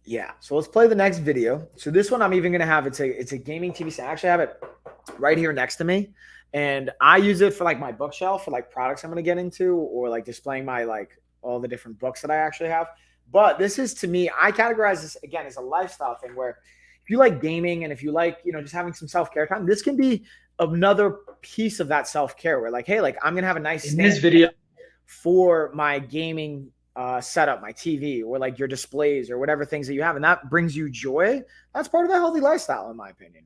Yeah, so let's play the next video. So this one I'm even going to have, it's a gaming TV set. I actually have it right here next to me. And I use it for like my bookshelf for like products I'm going to get into, or like displaying my like all the different books that I actually have. But this is, to me, I categorize this again as a lifestyle thing, where if you like gaming and if you like, just having some self-care time, this can be another piece of that self-care where like, hey, like I'm gonna have a nice In this video for my gaming setup, my TV, or like your displays or whatever things that you have, and that brings you joy. That's part of a healthy lifestyle, in my opinion.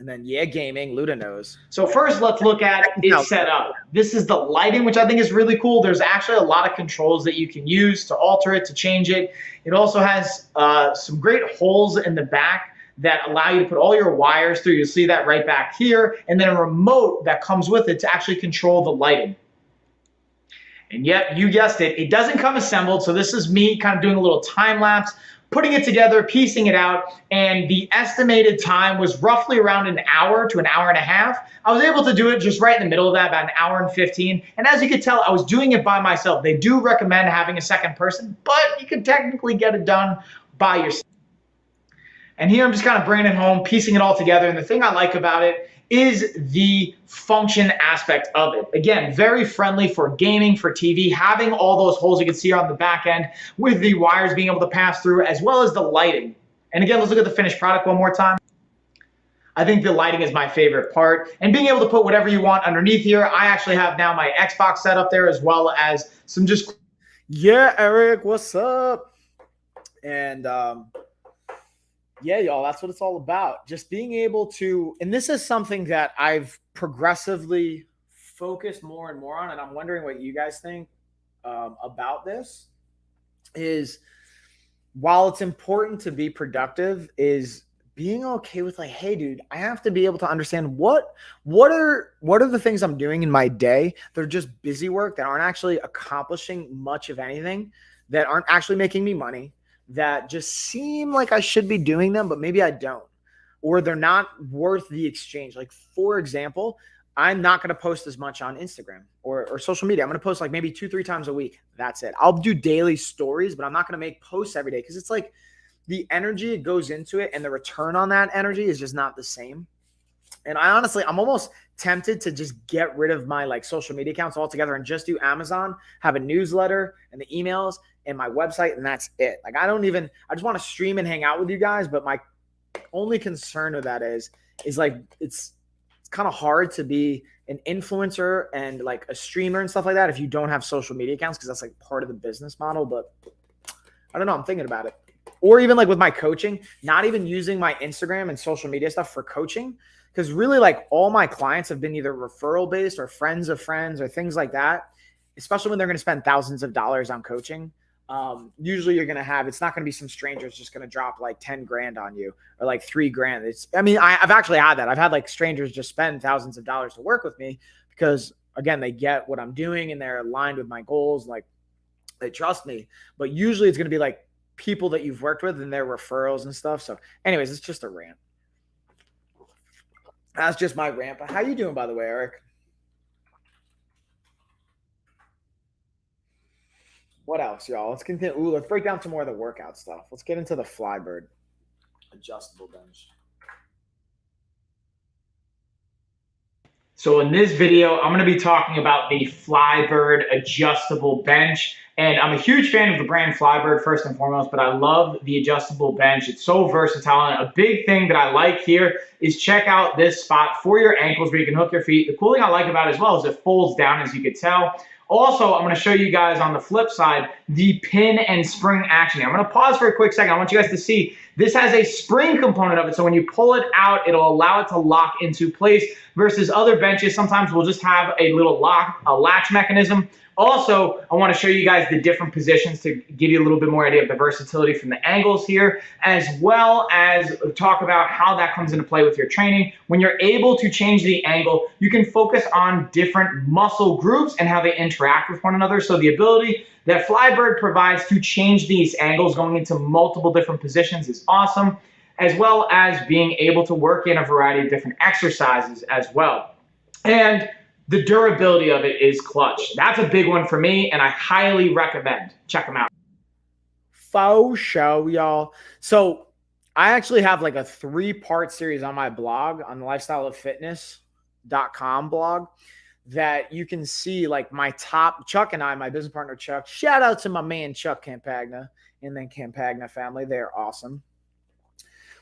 And then, yeah, gaming, Luda knows. So first, let's look at its setup. This is the lighting, which I think is really cool. There's actually a lot of controls that you can use to alter it, to change it. It also has some great holes in the back that allow you to put all your wires through. You'll see that right back here. And then a remote that comes with it to actually control the lighting. And yep, you guessed it, it doesn't come assembled. So this is me kind of doing a little time lapse, putting it together, piecing it out, and the estimated time was roughly around an hour to an hour and a half. I was able to do it just right in the middle of that, about an hour and 15. And as you can tell, I was doing it by myself. They do recommend having a second person, but you can technically get it done by yourself. And here I'm just kind of bringing it home, piecing it all together. And the thing I like about it is the function aspect of it. Again, very friendly for gaming, for TV, having all those holes you can see on the back end with the wires being able to pass through, as well as the lighting. And again, let's look at the finished product one more time. I think the lighting is my favorite part, and being able to put whatever you want underneath here. I actually have now my Xbox set up there, as well as some just... Yeah, Eric, what's up? And yeah, y'all, that's what it's all about. Just being able to, and this is something that I've progressively focused more and more on, and I'm wondering what you guys think about this, is while it's important to be productive, is being okay with like, hey, dude, I have to be able to understand what are the things I'm doing in my day. They're just busy work that aren't actually accomplishing much of anything, that aren't actually making me money, that just seem like I should be doing them, but maybe I don't, or they're not worth the exchange. Like, for example, I'm not going to post as much on Instagram or social media. I'm going to post like maybe 2-3 times a week. That's it. I'll do daily stories, but I'm not going to make posts every day, because it's like the energy it goes into it and the return on that energy is just not the same. And I honestly, I'm almost tempted to just get rid of my like social media accounts altogether and just do Amazon, have a newsletter and the emails and my website, and that's it. Like, I just want to stream and hang out with you guys. But my only concern with that is like, it's kind of hard to be an influencer and like a streamer and stuff like that if you don't have social media accounts, because that's like part of the business model. But I don't know, I'm thinking about it. Or even like with my coaching, not even using my Instagram and social media stuff for coaching, because really like all my clients have been either referral based or friends of friends or things like that, especially when they're going to spend thousands of dollars on coaching. Usually you're going to have, it's not going to be some strangers just going to drop like 10 grand on you or like 3 grand. I've actually had that. I've had like strangers just spend thousands of dollars to work with me because, again, they get what I'm doing and they're aligned with my goals. Like, they trust me. But usually it's going to be like people that you've worked with and their referrals and stuff. So anyways, it's just a rant. That's just my rant. But how you doing, by the way, Eric? What else, y'all? Let's continue. Ooh, let's break down some more of the workout stuff. Let's get into the Flybird adjustable bench. So in this video, I'm going to be talking about the Flybird adjustable bench. And I'm a huge fan of the brand Flybird first and foremost, but I love the adjustable bench. It's so versatile. And a big thing that I like here is check out this spot for your ankles where you can hook your feet. The cool thing I like about it as well is it folds down, as you could tell. Also, I'm going to show you guys on the flip side the pin and spring action. I'm going to pause for a quick second. I want you guys to see this has a spring component of it. So when you pull it out, it'll allow it to lock into place versus other benches. Sometimes we'll just have a little latch mechanism. Also, I want to show you guys the different positions to give you a little bit more idea of the versatility from the angles here, as well as talk about how that comes into play with your training. When you're able to change the angle, you can focus on different muscle groups and how they interact with one another. So the ability that Flybird provides to change these angles going into multiple different positions is awesome, as well as being able to work in a variety of different exercises as well. And the durability of it is clutch. That's a big one for me, and I highly recommend. Check them out. Faux show, y'all. So I actually have like a 3-part series on my blog, on the lifestyleoffitness.com blog, that you can see like my top, Chuck and I, my business partner, Chuck, shout out to my man, Chuck Campagna, and then Campagna family. They're awesome.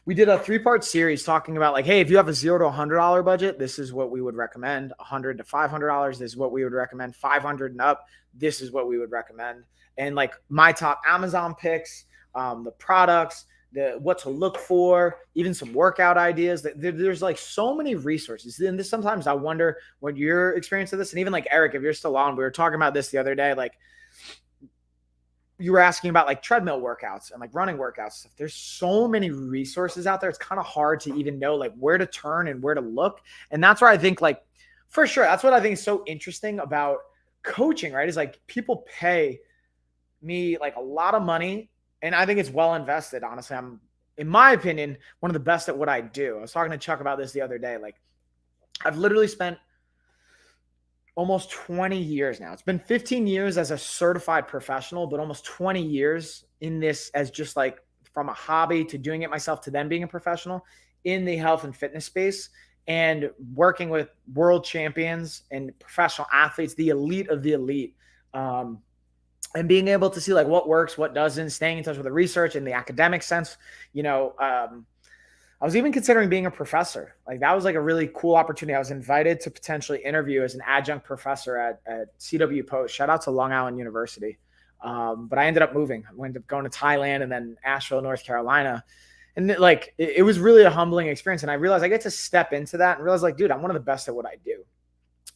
we did a 3-part series talking about like, hey, if you have a $0 to $100 budget, this is what we would recommend. $100 to $500, this is what we would recommend. 500 and up, this is what we would recommend. And like my top Amazon picks, the products, what to look for, even some workout ideas. There's like so many resources. And this, sometimes I wonder what your experience of this, and even like Eric, if you're still on, we were talking about this the other day, like you were asking about like treadmill workouts and like running workouts. There's so many resources out there. It's kind of hard to even know like where to turn and where to look. And that's where I think like, for sure, that's what I think is so interesting about coaching, right? Is like people pay me like a lot of money, and I think it's well invested. Honestly, I'm, in my opinion, one of the best at what I do. I was talking to Chuck about this the other day. Like I've literally spent almost 20 years now. It's been 15 years as a certified professional, but almost 20 years in this as just like from a hobby to doing it myself to then being a professional in the health and fitness space and working with world champions and professional athletes, the elite of the elite. And being able to see like what works, what doesn't, staying in touch with the research in the academic sense, I was even considering being a professor. Like that was like a really cool opportunity. I was invited to potentially interview as an adjunct professor at CW Post. Shout out to Long Island University. But I ended up moving. I ended up going to Thailand and then Asheville, North Carolina. And it was really a humbling experience. And I realized I get to step into that and realize like, dude, I'm one of the best at what I do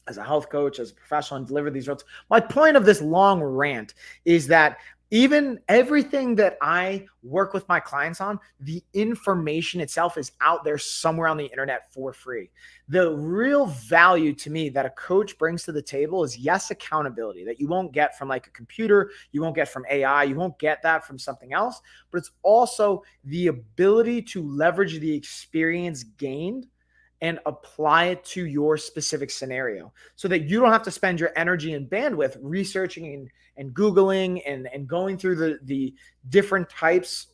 as a health coach, as a professional, and deliver these results. My point of this long rant is that even everything that I work with my clients on, the information itself is out there somewhere on the internet for free. The real value to me that a coach brings to the table is, yes, accountability that you won't get from like a computer, you won't get from AI, you won't get that from something else, but it's also the ability to leverage the experience gained and apply it to your specific scenario so that you don't have to spend your energy and bandwidth researching and Googling and going through the different types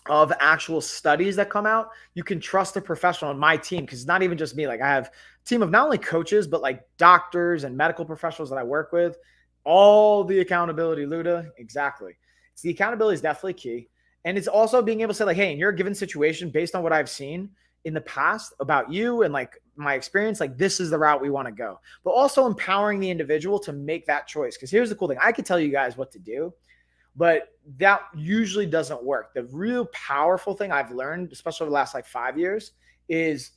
of actual studies that come out. You can trust a professional on my team, because it's not even just me. Like I have a team of not only coaches, but like doctors and medical professionals that I work with. All the accountability, Luda. Exactly. It's the accountability is definitely key. And it's also being able to say like, hey, in your given situation, based on what I've seen in the past about you and like my experience, like this is the route we want to go, but also empowering the individual to make that choice. Because here's the cool thing. I could tell you guys what to do, but that usually doesn't work. The real powerful thing I've learned, especially over the last like 5 years, is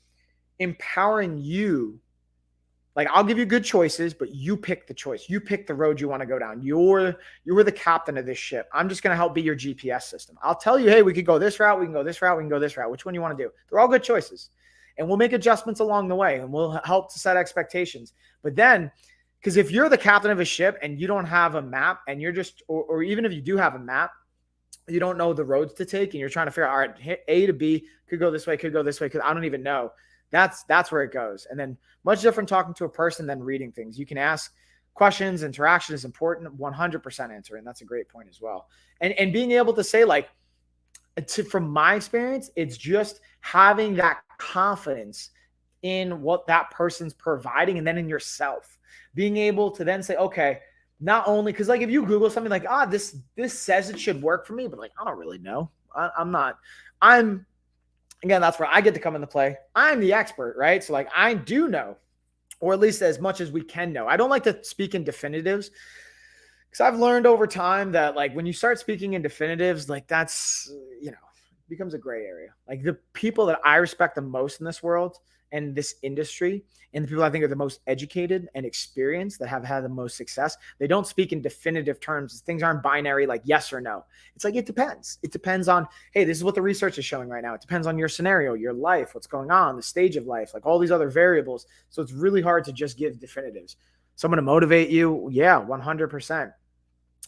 empowering you. Like I'll give you good choices, but you pick the choice. You pick the road you want to go down. You're the captain of this ship. I'm just going to help be your GPS system. I'll tell you, hey, we could go this route. We can go this route. We can go this route. Which one you want to do? They're all good choices. And we'll make adjustments along the way and we'll help to set expectations. But then, because if you're the captain of a ship and you don't have a map and you're just, or even if you do have a map, you don't know the roads to take and you're trying to figure out, all right, A to B could go this way, could go this way, because I don't even know. That's where it goes. And then much different talking to a person than reading things. You can ask questions. Interaction is important. 100% answering. That's a great point as well. And being able to say like, from my experience, it's just having that confidence in what that person's providing and then in yourself. Being able to then say, okay, not only because like if you Google something like, this says it should work for me, but like, I don't really know. Again, that's where I get to come into play. I'm the expert, right? So like I do know, or at least as much as we can know. I don't like to speak in definitives because I've learned over time that like when you start speaking in definitives, like that's, becomes a gray area. Like the people that I respect the most in this world and this industry, and the people I think are the most educated and experienced that have had the most success, they don't speak in definitive terms. Things aren't binary, like yes or no. It's like, it depends. It depends on, hey, this is what the research is showing right now. It depends on your scenario, your life, what's going on, the stage of life, like all these other variables. So it's really hard to just give definitives. Someone to motivate you. Yeah, 100%.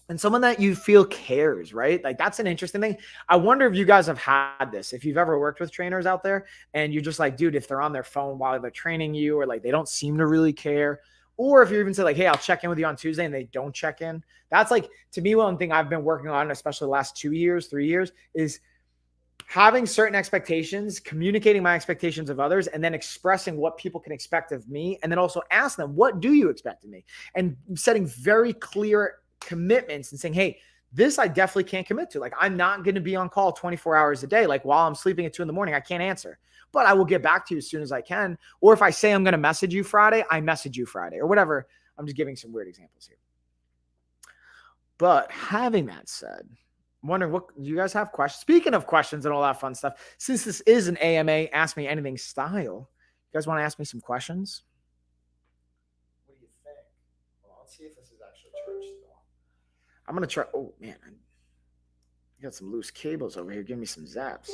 And someone that you feel cares, right? Like that's an interesting thing. I wonder if you guys have had this, if you've ever worked with trainers out there and you're just like, dude, if they're on their phone while they're training you, or like they don't seem to really care, or if you even say like, hey, I'll check in with you on Tuesday and they don't check in. That's like, to me, one thing I've been working on, especially the last 2 years, 3 years, is having certain expectations, communicating my expectations of others, and then expressing what people can expect of me. And then also ask them, what do you expect of me? And setting very clear commitments and saying, hey, This I definitely can't commit to. Like, I'm not going to be on call 24 hours a day. Like, while I'm sleeping at 2 a.m, I can't answer. But I will get back to you as soon as I can. Or if I say I'm going to message you Friday, I message you Friday or whatever. I'm just giving some weird examples here. But having that said, I'm wondering, what do you guys have questions? Speaking of questions and all that fun stuff, since this is an AMA Ask Me Anything style, you guys want to ask me some questions? What do you think? Well, let's see if this is actually charged still. I'm going to try. Oh, man. I got some loose cables over here. Give me some zaps.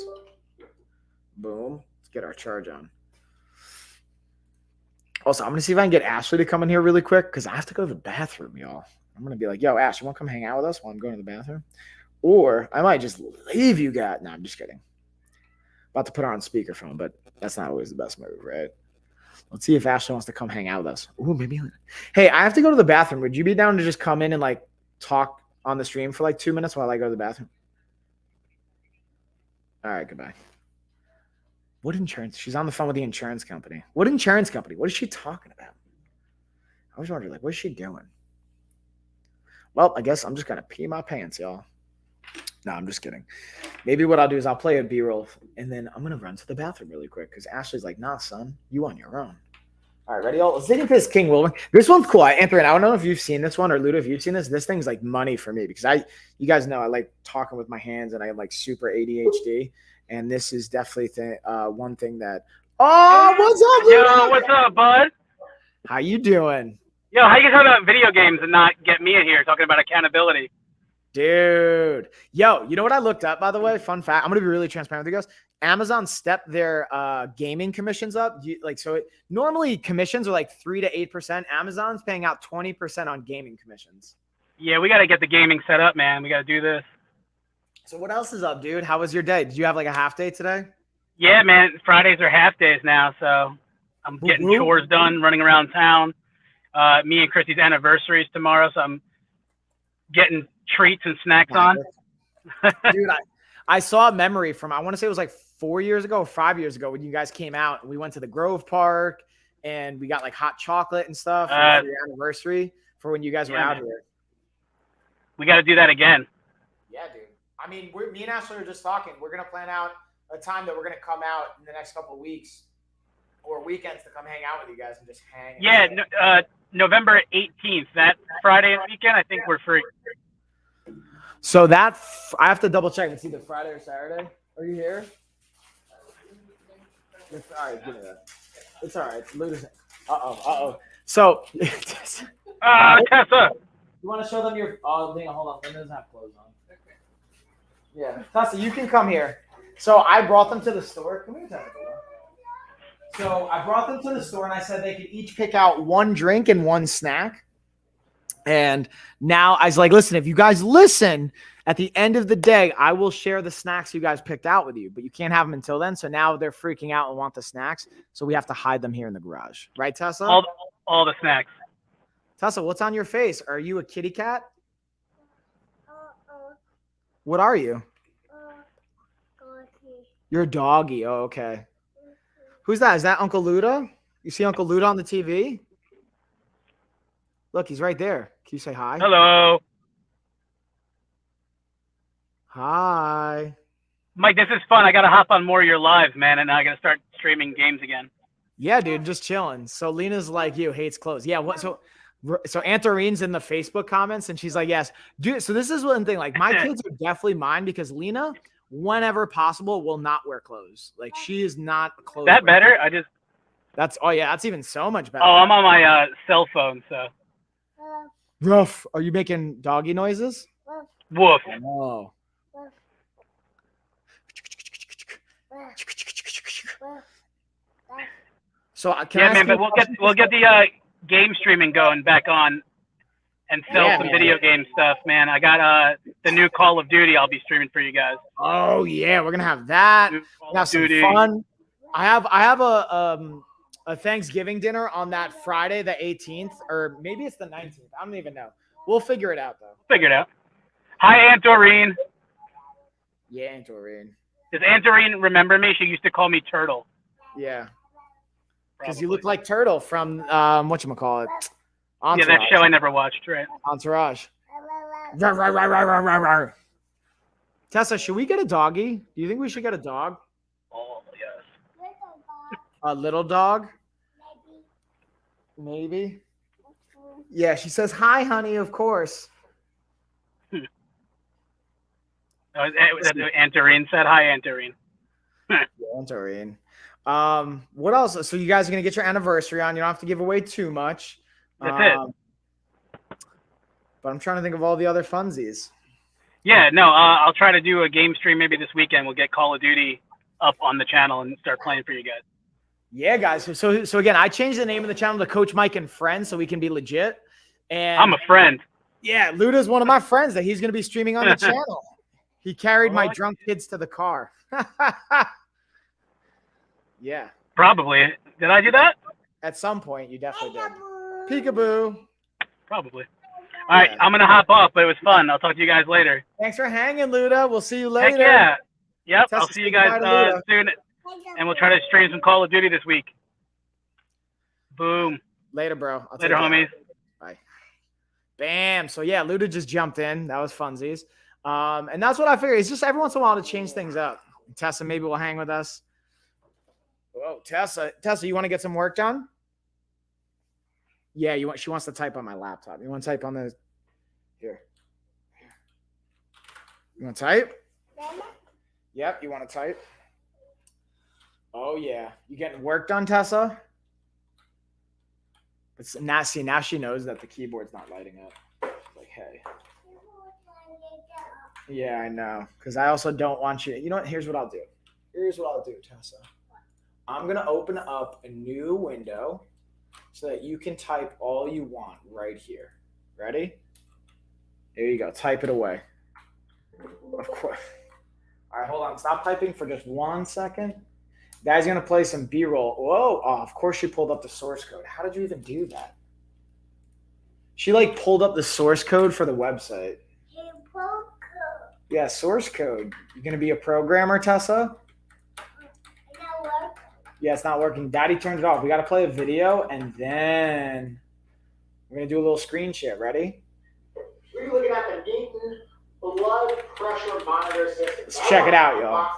Boom. Let's get our charge on. Also, I'm going to see if I can get Ashley to come in here really quick because I have to go to the bathroom, y'all. I'm going to be like, yo, Ash, you want to come hang out with us while I'm going to the bathroom? Or I might just leave you guys. No, I'm just kidding. About to put her on speakerphone, but that's not always the best move, right? Let's see if Ashley wants to come hang out with us. Ooh, maybe. Hey, I have to go to the bathroom. Would you be down to just come in and like talk on the stream for like 2 minutes while I go to the bathroom? All right, goodbye. What insurance? She's on the phone with the insurance company. What insurance company? What is she talking about? I was wondering, like, what is she doing? Well, I guess I'm just going to pee my pants, y'all. No, I'm just kidding. Maybe what I'll do is I'll play a B-roll, and then I'm going to run to the bathroom really quick because Ashley's like, nah, son, you on your own. All right, ready, y'all? Ziggy Piss King Wilbur. This one's cool. Anthony, I don't know if you've seen this one, or Ludo, if you've seen this. This thing's like money for me because you guys know I like talking with my hands, and I have like super ADHD. And this is definitely one thing that. Oh, what's up, Ludo? Yo, what's up, bud? How you doing? Yo, how you guys talking about video games and not get me in here talking about accountability? Dude. Yo, you know what I looked up, by the way? Fun fact. I'm going to be really transparent with you guys. Amazon stepped their gaming commissions up. Normally commissions are like 3 to 8%. Amazon's paying out 20% on gaming commissions. Yeah, we got to get the gaming set up, man. We got to do this. So what else is up, dude? How was your day? Did you have like a half day today? Yeah, man. Fridays are half days now, so I'm getting chores done, running around town. Me and Christy's anniversary is tomorrow, so I'm getting treats and snacks on. Dude, I saw a memory from, I want to say it was like 4 years ago or 5 years ago when you guys came out and we went to the Grove Park and we got like hot chocolate and stuff for your anniversary for when you guys were out here. We got to do that again. Yeah, dude. I mean, me and Ashley were just talking. We're going to plan out a time that we're going to come out in the next couple of weeks or weekends to come hang out with you guys and just hang. Yeah, November 18th, that Friday and weekend, I think we're free. So that, I have to double check. It's either Friday or Saturday. Are you here? It's, all right, give me that. It's all right. Uh-oh. So. Tessa. You want to show them your, hold on. It doesn't have clothes on. Yeah. Tessa, you can come here. So I brought them to the store. Come here, Tessa. So I brought them to the store and I said they could each pick out one drink and one snack. And now I was like, listen, if you guys listen, at the end of the day, I will share the snacks you guys picked out with you, but you can't have them until then. So now they're freaking out and want the snacks. So we have to hide them here in the garage. Right, Tessa? All the snacks. Tessa, what's on your face? Are you a kitty cat? What are you? You're a doggy. Oh, okay. Who's that? Is that Uncle Luda? You see Uncle Luda on the TV? Look, he's right there. Can you say hi? Hello. Hi. Mike, this is fun. I got to hop on more of your lives, man, and I got to start streaming games again. Yeah, dude, just chilling. So Lena's like you, hates clothes. Yeah, what? So Anthorine's in the Facebook comments, and she's like, yes. Dude, so this is one thing. Like, my kids are definitely mine because Lena, whenever possible, will not wear clothes. Like, she is not a clothes. That better? That's even so much better. Oh, I'm on my cell phone, so. Ruff. Are you making doggy noises? Woof. Oh. So but we'll get the game streaming going back on and sell some video game stuff, man. I got the new Call of Duty I'll be streaming for you guys. Oh yeah, we're gonna have that. Have some fun. I have a Thanksgiving dinner on that Friday, the 18th, or maybe it's the 19th. I don't even know. We'll figure it out though. Figure it out. Hi, Antorine. Yeah, Antorine. Does Antorine remember me? She used to call me Turtle. Yeah. Because you look like Turtle from whatchamacallit? Entourage. Yeah, that show I never watched, right? Entourage. Rawr, rawr, rawr, rawr, rawr, rawr, rawr. Tessa, should we get a doggy? Do you think we should get a dog? Oh, yes. A little dog? Maybe. Yeah, she says, hi, honey, of course. Antarine said hi, Antarine. Antarine. What else? So you guys are going to get your anniversary on. You don't have to give away too much. That's it. But I'm trying to think of all the other funsies. Yeah, no, I'll try to do a game stream maybe this weekend. We'll get Call of Duty up on the channel and start playing for you guys. Yeah, guys. So again, I changed the name of the channel to Coach Mike and Friends so we can be legit. And I'm a friend. yeah, Luda's one of my friends that he's going to be streaming on the channel. He carried my drunk kids to the car. Yeah. Probably. Did I do that? At some point, you definitely did. Peekaboo. Probably. All right, I'm going to hop off, but it was fun. I'll talk to you guys later. Thanks for hanging, Luda. We'll see you later. Heck yeah. Yep, Tessa, I'll see you say guys goodbye to Luda. soon. And we'll try to stream some Call of Duty this week. Boom. Later, bro. I'll Later, take care. homies. Bye. Bam. So yeah, Luda just jumped in. That was funsies. And that's what I figured. It's just every once in a while to change things up. Tessa maybe will hang with us. Whoa, Tessa, you want to get some work done? Yeah, she wants to type on my laptop. You want to type on the here. You want to type? Yep, you want to type? Oh yeah. You getting work done, Tessa? It's now she knows that the keyboard's not lighting up. Like, hey. Yeah, I know. Because I also don't want you. You know what? Here's what I'll do. Tessa. I'm going to open up a new window so that you can type all you want right here. Ready? There you go. Type it away. Of course. All right, hold on. Stop typing for just 1 second. Guy's going to play some B-roll. Whoa. Oh, of course she pulled up the source code. How did you even do that? She, pulled up the source code for the website. Yeah, source code. You going to be a programmer, Tessa? Yeah, it's not working. Daddy turned it off. We got to play a video, and then we're going to do a little screen share. Ready? We're looking at the Eaton blood pressure monitor system. Let's check it out, y'all. I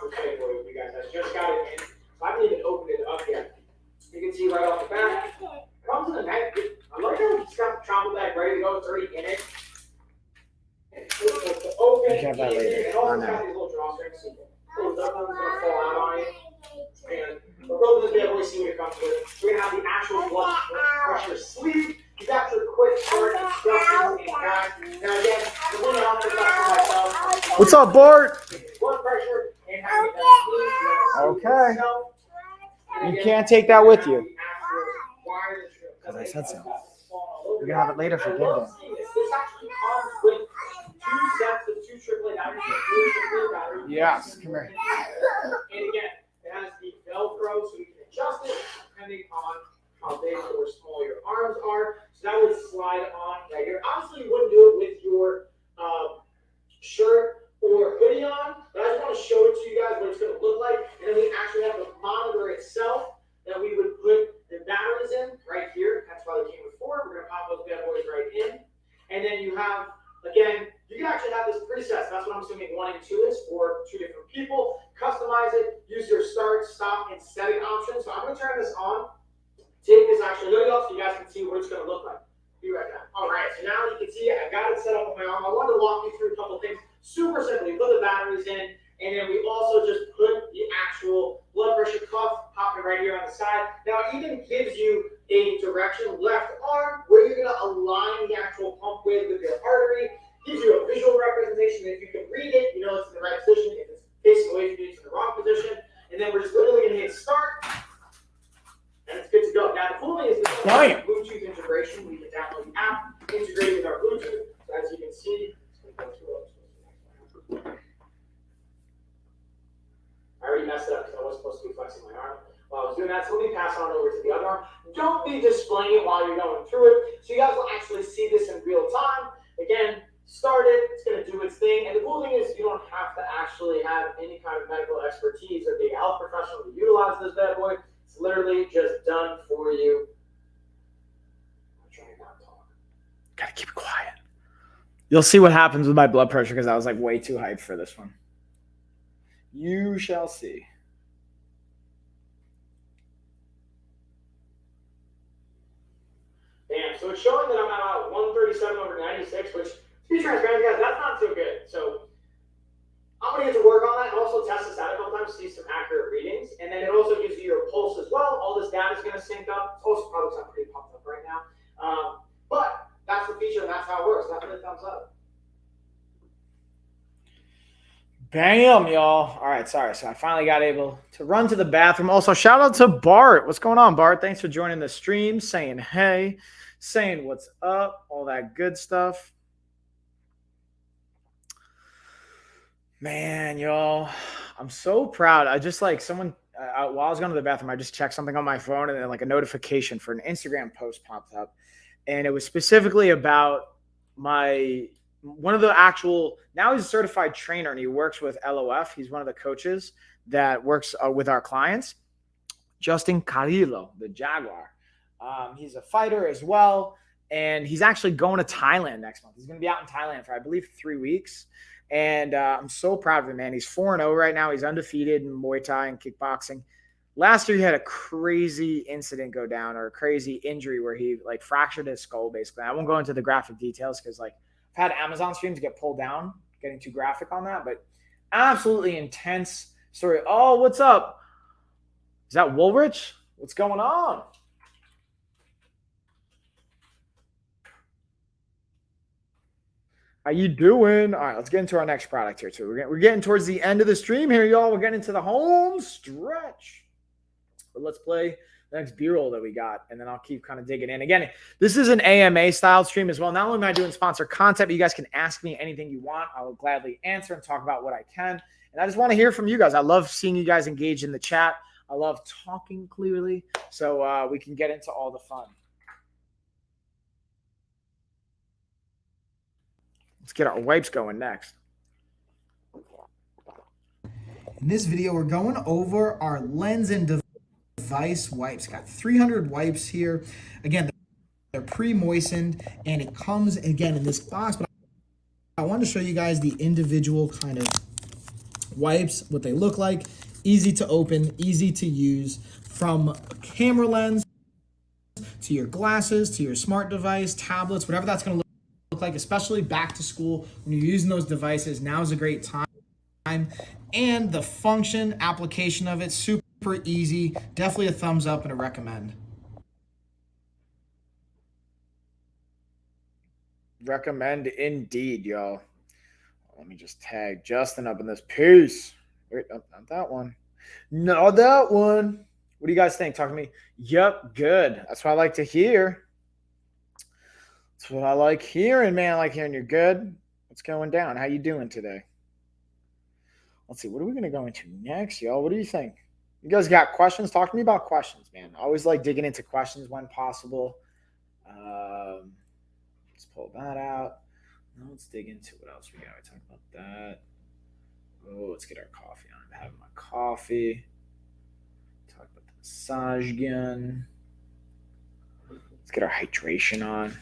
just got it in. So I haven't even opened it up yet. You can see right off the bat. It comes in the neck. I like how it's got the travel bag ready to go. It's already in it. It's open. You can have that later. It also got these little drawstrings. So nothing's going to fall out on it. And we'll go through this bad boy, see what it comes with. We're going to have the actual blood pressure sleeve. You got your quick short instructions in back. Now again, the one out there for myself. What's up, Bart? Blood pressure and having that sleeve. Okay. You can't take that with you. Because I said so. You're going to have it later for dinner. This actually comes with 2 sets of 2 AAA batteries. Yes, come here. And again, it has the Velcro so you can adjust it depending on how big or small your arms are. So that would slide on right here. Obviously, you wouldn't do it with your shirt or hoodie on, but I just want to show it to you guys what it's going to look like. And then we actually have the monitor itself that we would put the batteries in right here. That's why they came with 4. We're going to pop those bad boys right in. And then you have, again, you can actually have this preset. That's what I'm assuming 1 and 2 is for 2 different people. Customize it. Use your start, stop, and setting options. So I'm going to turn this on. Take this actually hoodie off so you guys can see what it's going to look like. Be right back. All right, so now you can see I got it set up on my arm. I wanted to walk you through a couple things. Super simple. You put the batteries in, and then we also just put the actual blood pressure cuff, pop it right here on the side. Now it even gives you a direction, left arm, where you're going to align the actual pump with your artery. Gives you a visual representation. If you can read it, you know it's in the right position. If it's facing away from you, it's in the wrong position. And then we're just literally going to hit start. And it's good to go. Now, the cool thing is this Bluetooth integration. We can download the app, integrate with our Bluetooth. So as you can see, I already messed up because I wasn't supposed to be flexing my arm while I was doing that. So let me pass on over to the other arm. Don't be displaying it while you're going through it. So you guys will actually see this in real time. Again, start it. It's going to do its thing. And the cool thing is you don't have to actually have any kind of medical expertise or be a health professional to utilize this bad boy. It's literally just done for you. I'm trying not to talk. Gotta keep it quiet. You'll see what happens with my blood pressure because I was like way too hyped for this one. You shall see. Damn, so it's showing that I'm at 137/96, which, to be transparent, guys, that's not so good. So I'm going to get to work on that and also test this out a couple times to see some accurate readings. And then it also gives you your pulse as well. All this data is going to sync up. Also, probably sound pretty pumped up right now. But that's the feature and that's how it works. Definitely thumbs up. Bam, y'all. All right, sorry. So I finally got able to run to the bathroom. Also, shout out to Bart. What's going on, Bart? Thanks for joining the stream, saying hey, saying what's up, all that good stuff. Man, y'all, I'm so proud. I just like someone, while I was going to the bathroom, I just checked something on my phone and then like a notification for an Instagram post popped up. And it was specifically about one of the actual, now he's a certified trainer and he works with LOF. He's one of the coaches that works with our clients. Justin Carrillo, the Jaguar. He's a fighter as well. And he's actually going to Thailand next month. He's going to be out in Thailand for, I believe, 3 weeks. And I'm so proud of him, man. He's 4-0 right now. He's undefeated in Muay Thai and kickboxing. Last year, he had a crazy incident go down, or a crazy injury where he like fractured his skull, basically. I won't go into the graphic details because like I've had Amazon streams get pulled down, getting too graphic on that, but absolutely intense story. Oh, what's up? Is that Woolrich? What's going on? How you doing? All right, let's get into our next product here too. We're getting towards the end of the stream here, y'all. We're getting into the home stretch. But let's play the next B-roll that we got, and then I'll keep kind of digging in. Again, this is an AMA style stream as well. Not only am I doing sponsored content, but you guys can ask me anything you want. I will gladly answer and talk about what I can. And I just want to hear from you guys. I love seeing you guys engage in the chat. I love talking clearly, so we can get into all the fun. Let's get our wipes going next. In this video, we're going over our lens and device wipes. Got 300 wipes here. Again, they're pre-moistened, and it comes, again, in this box. But I wanted to show you guys the individual kind of wipes, what they look like. Easy to open, easy to use, from camera lens to your glasses, to your smart device, tablets, whatever that's going to look like, especially back to school when you're using those devices. Now is a great time. And the function application of it, super easy. Definitely a thumbs up and a recommend. Recommend indeed, y'all. Let me just tag Justin up in this piece. Wait, not that one. Not that one. What do you guys think? Talk to me. Yep, good. That's what I like to hear. That's what I like hearing, man. I like hearing you're good. What's going down? How you doing today? Let's see. What are we going to go into next, y'all? What do you think? You guys got questions? Talk to me about questions, man. I always like digging into questions when possible. Let's pull that out. Now let's dig into what else we got. We talk about that. Oh, let's get our coffee on. I'm having my coffee. Talk about the massage gun. Let's get our hydration on.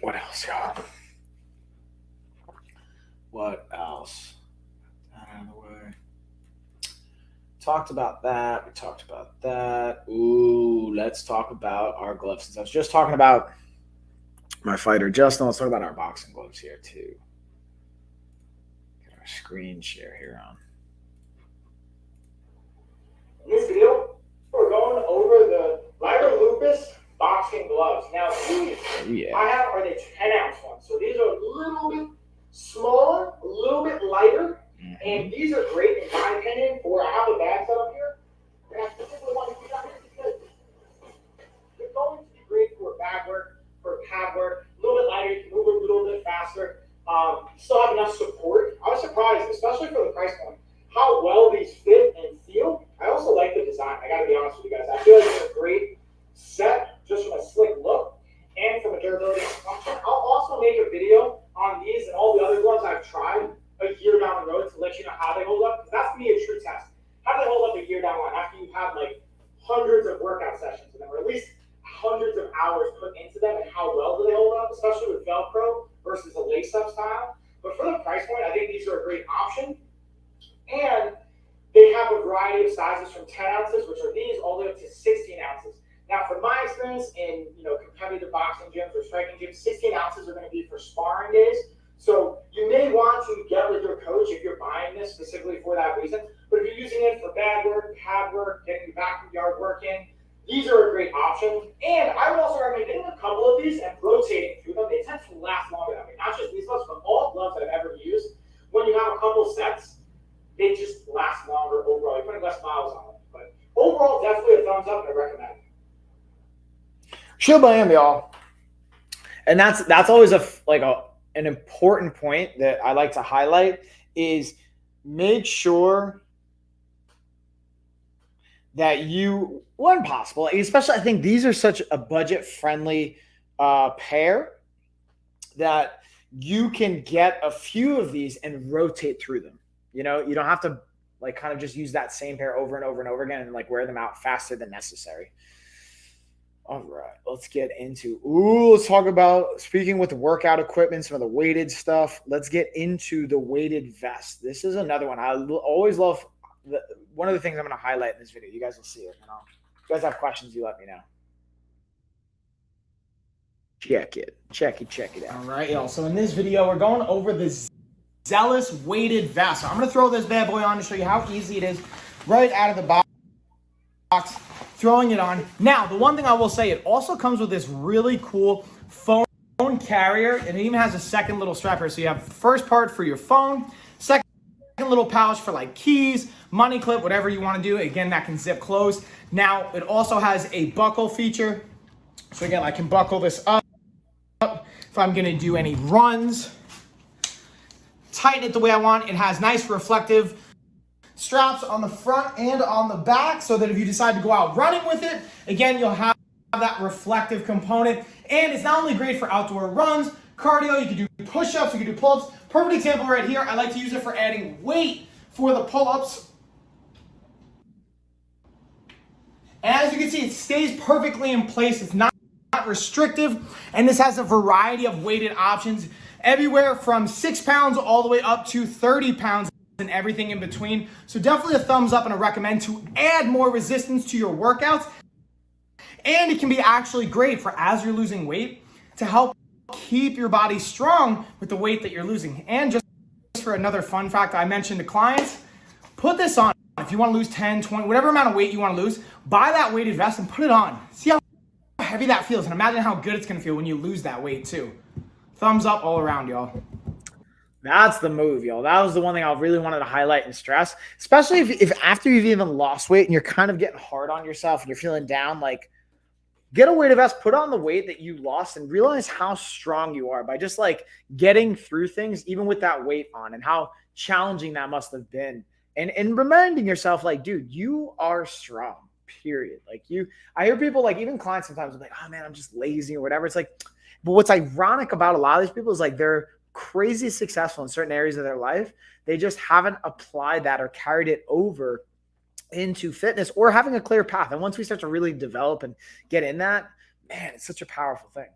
What else, y'all? What else? That out of the way. Talked about that. We talked about that. Ooh, let's talk about our gloves. Since I was just talking about my fighter, Justin, let's talk about our boxing gloves here, too. Get our screen share here on. In this video, we're going over the Lighter Lupus boxing gloves. Now, these I have are the 10-ounce ones. So these are a little bit smaller, a little bit lighter, and these are great, in my opinion, for, I have a bag set up here, and I specifically want to use that here because they're going to be great for bag work, for pad work, a little bit lighter, you can move a little bit faster, still have enough support. I was surprised, especially for the price point, how well these fit and feel. I also like the design, I gotta be honest with you guys. I feel like it's a great set, just from a slick look, and from a durability and function. I'll also make a video on these and all the other gloves I've tried a year down the road to let you know how they hold up, because that's to me a true test. How do they hold up a year down the line after you've had like hundreds of workout sessions in them, or at least hundreds of hours put into them, and how well do they hold up, especially with Velcro versus a lace-up style. But for the price point, I think these are a great option. And they have a variety of sizes from 10 ounces, which are these, all the way up to 16 ounces. Now, from my experience in competitive boxing gyms or striking gyms, 16 ounces are going to be for sparring days. So you may want to get with your coach if you're buying this specifically for that reason. But if you're using it for bag work, pad work, getting your backyard work in, these are a great option. And I would also recommend getting a couple of these and rotating through them. They tend to last longer. I mean, not just these gloves, but all gloves that I've ever used. When you have a couple sets, they just last longer overall. You're putting less miles on them. But overall, definitely a thumbs up, and I recommend it. Sure, bam, y'all. And that's always an important point that I like to highlight is make sure that you, when possible, especially I think these are such a budget-friendly pair that you can get a few of these and rotate through them. You don't have to kind of just use that same pair over and over and over again and wear them out faster than necessary. All right, let's get into, let's talk about, speaking with the workout equipment, some of the weighted stuff. Let's get into the weighted vest. This is another one. I always love, one of the things I'm going to highlight in this video. You guys will see it. If you guys have questions, you let me know. Check it out. All right, y'all. So in this video, we're going over the Zealous weighted vest. So I'm going to throw this bad boy on to show you how easy it is right out of the box. Throwing it on. Now, the one thing I will say, it also comes with this really cool phone carrier, and it even has a second little strap here. So you have the first part for your phone, second little pouch for keys, money clip, whatever you want to do. Again, that can zip closed. Now, it also has a buckle feature. So again, I can buckle this up if I'm going to do any runs. Tighten it the way I want. It has nice reflective straps on the front and on the back so that if you decide to go out running with it, again, you'll have that reflective component. And it's not only great for outdoor runs, cardio, you can do push-ups, you can do pull-ups. Perfect example right here. I like to use it for adding weight for the pull-ups. And as you can see, it stays perfectly in place. It's not restrictive. And this has a variety of weighted options, everywhere from 6 pounds all the way up to 30 pounds. And everything in between. So definitely a thumbs up and a recommend to add more resistance to your workouts. And it can be actually great for as you're losing weight to help keep your body strong with the weight that you're losing. And just for another fun fact I mentioned to clients, put this on. If you want to lose 10, 20, whatever amount of weight you want to lose, buy that weighted vest and put it on. See how heavy that feels, and imagine how good it's going to feel when you lose that weight too. Thumbs up all around, y'all. That's the move, y'all. That was the one thing I really wanted to highlight and stress, especially if after you've even lost weight and you're kind of getting hard on yourself and you're feeling down, get a weighted vest, put on the weight that you lost, and realize how strong you are by just getting through things, even with that weight on, and how challenging that must have been. And reminding yourself, dude, you are strong, period. I hear people, even clients sometimes are oh man, I'm just lazy or whatever. It's but what's ironic about a lot of these people is they're crazy successful in certain areas of their life. They just haven't applied that or carried it over into fitness or having a clear path. And once we start to really develop and get in that, man, it's such a powerful thing.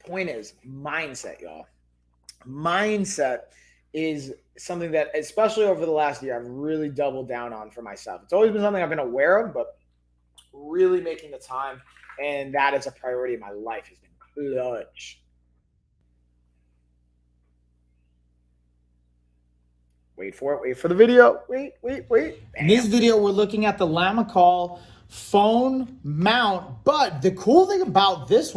Point is mindset, y'all. Mindset is something that, especially over the last year, I've really doubled down on for myself. It's always been something I've been aware of, but really making the time, and that is a priority in my life, has been clutch. Wait for it. Wait for the video. Wait. In this video, we're looking at the Lamicall phone mount. But the cool thing about this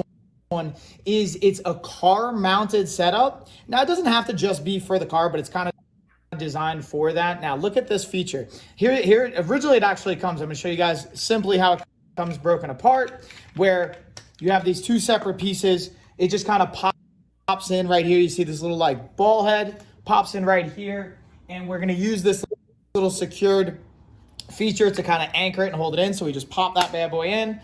one is it's a car-mounted setup. Now, it doesn't have to just be for the car, but it's kind of designed for that. Now, look at this feature. Here, originally, it actually comes. I'm going to show you guys simply how it comes broken apart, where you have these two separate pieces. It just kind of pops in right here. You see this little ball head pops in right here. And we're going to use this little secured feature to kind of anchor it and hold it in. So we just pop that bad boy in.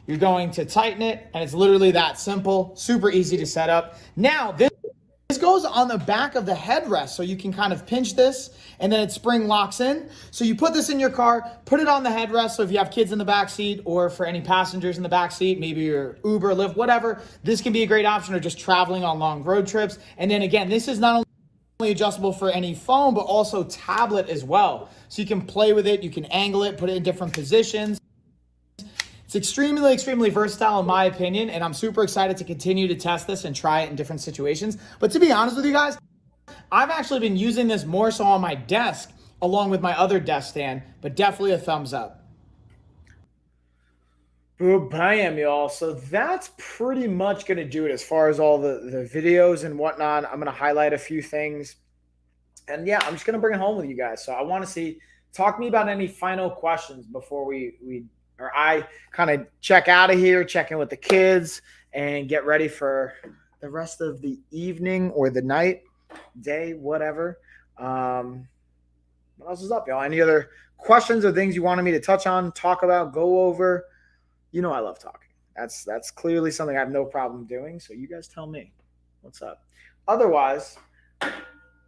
You're going to tighten it, and it's literally that simple, super easy to set up. Now, this goes on the back of the headrest, so you can kind of pinch this, and then it spring locks in. So you put this in your car, put it on the headrest. So if you have kids in the back seat, or for any passengers in the back seat, maybe your Uber, Lyft, whatever, this can be a great option, or just traveling on long road trips. And then again, this is not only adjustable for any phone, but also tablet as well. So you can play with it, you can angle it, put it in different positions. It's extremely, extremely versatile in my opinion, and I'm super excited to continue to test this and try it in different situations. But to be honest with you guys, I've actually been using this more so on my desk along with my other desk stand, but definitely a thumbs up. Bam, y'all. So that's pretty much going to do it as far as all the videos and whatnot. I'm going to highlight a few things. And yeah, I'm just going to bring it home with you guys. So I want to talk to me about any final questions before I kind of check out of here, check in with the kids, and get ready for the rest of the evening or the night, day, whatever. What else is up, y'all? Any other questions or things you wanted me to touch on, talk about, go over? You know I love talking. That's clearly something I have no problem doing. So you guys tell me what's up. Otherwise,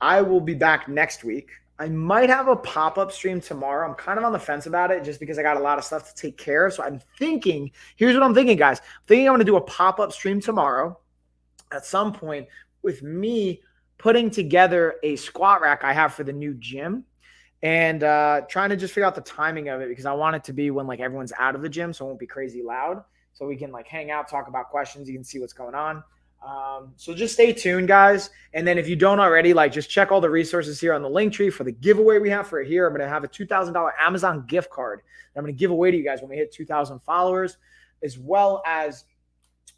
I will be back next week. I might have a pop-up stream tomorrow. I'm kind of on the fence about it just because I got a lot of stuff to take care of. So I'm thinking, here's what I'm thinking, guys. I'm thinking I'm going to do a pop-up stream tomorrow at some point with me putting together a squat rack I have for the new gym and trying to just figure out the timing of it because I want it to be when like everyone's out of the gym so it won't be crazy loud. So we can like hang out, talk about questions. You can see what's going on. So just stay tuned, guys. And then if you don't already, like just check all the resources here on the link tree for the giveaway we have for it here. I'm going to have a $2,000 Amazon gift card that I'm going to give away to you guys when we hit 2,000 followers, as well as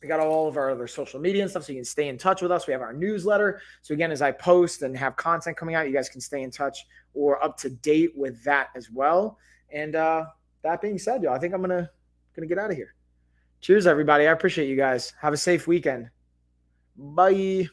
we got all of our other social media and stuff so you can stay in touch with us. We have our newsletter. So again, as I post and have content coming out, you guys can stay in touch or up to date with that as well. And that being said, y'all, I think I'm gonna get out of here. Cheers, everybody. I appreciate you guys. Have a safe weekend. Bye.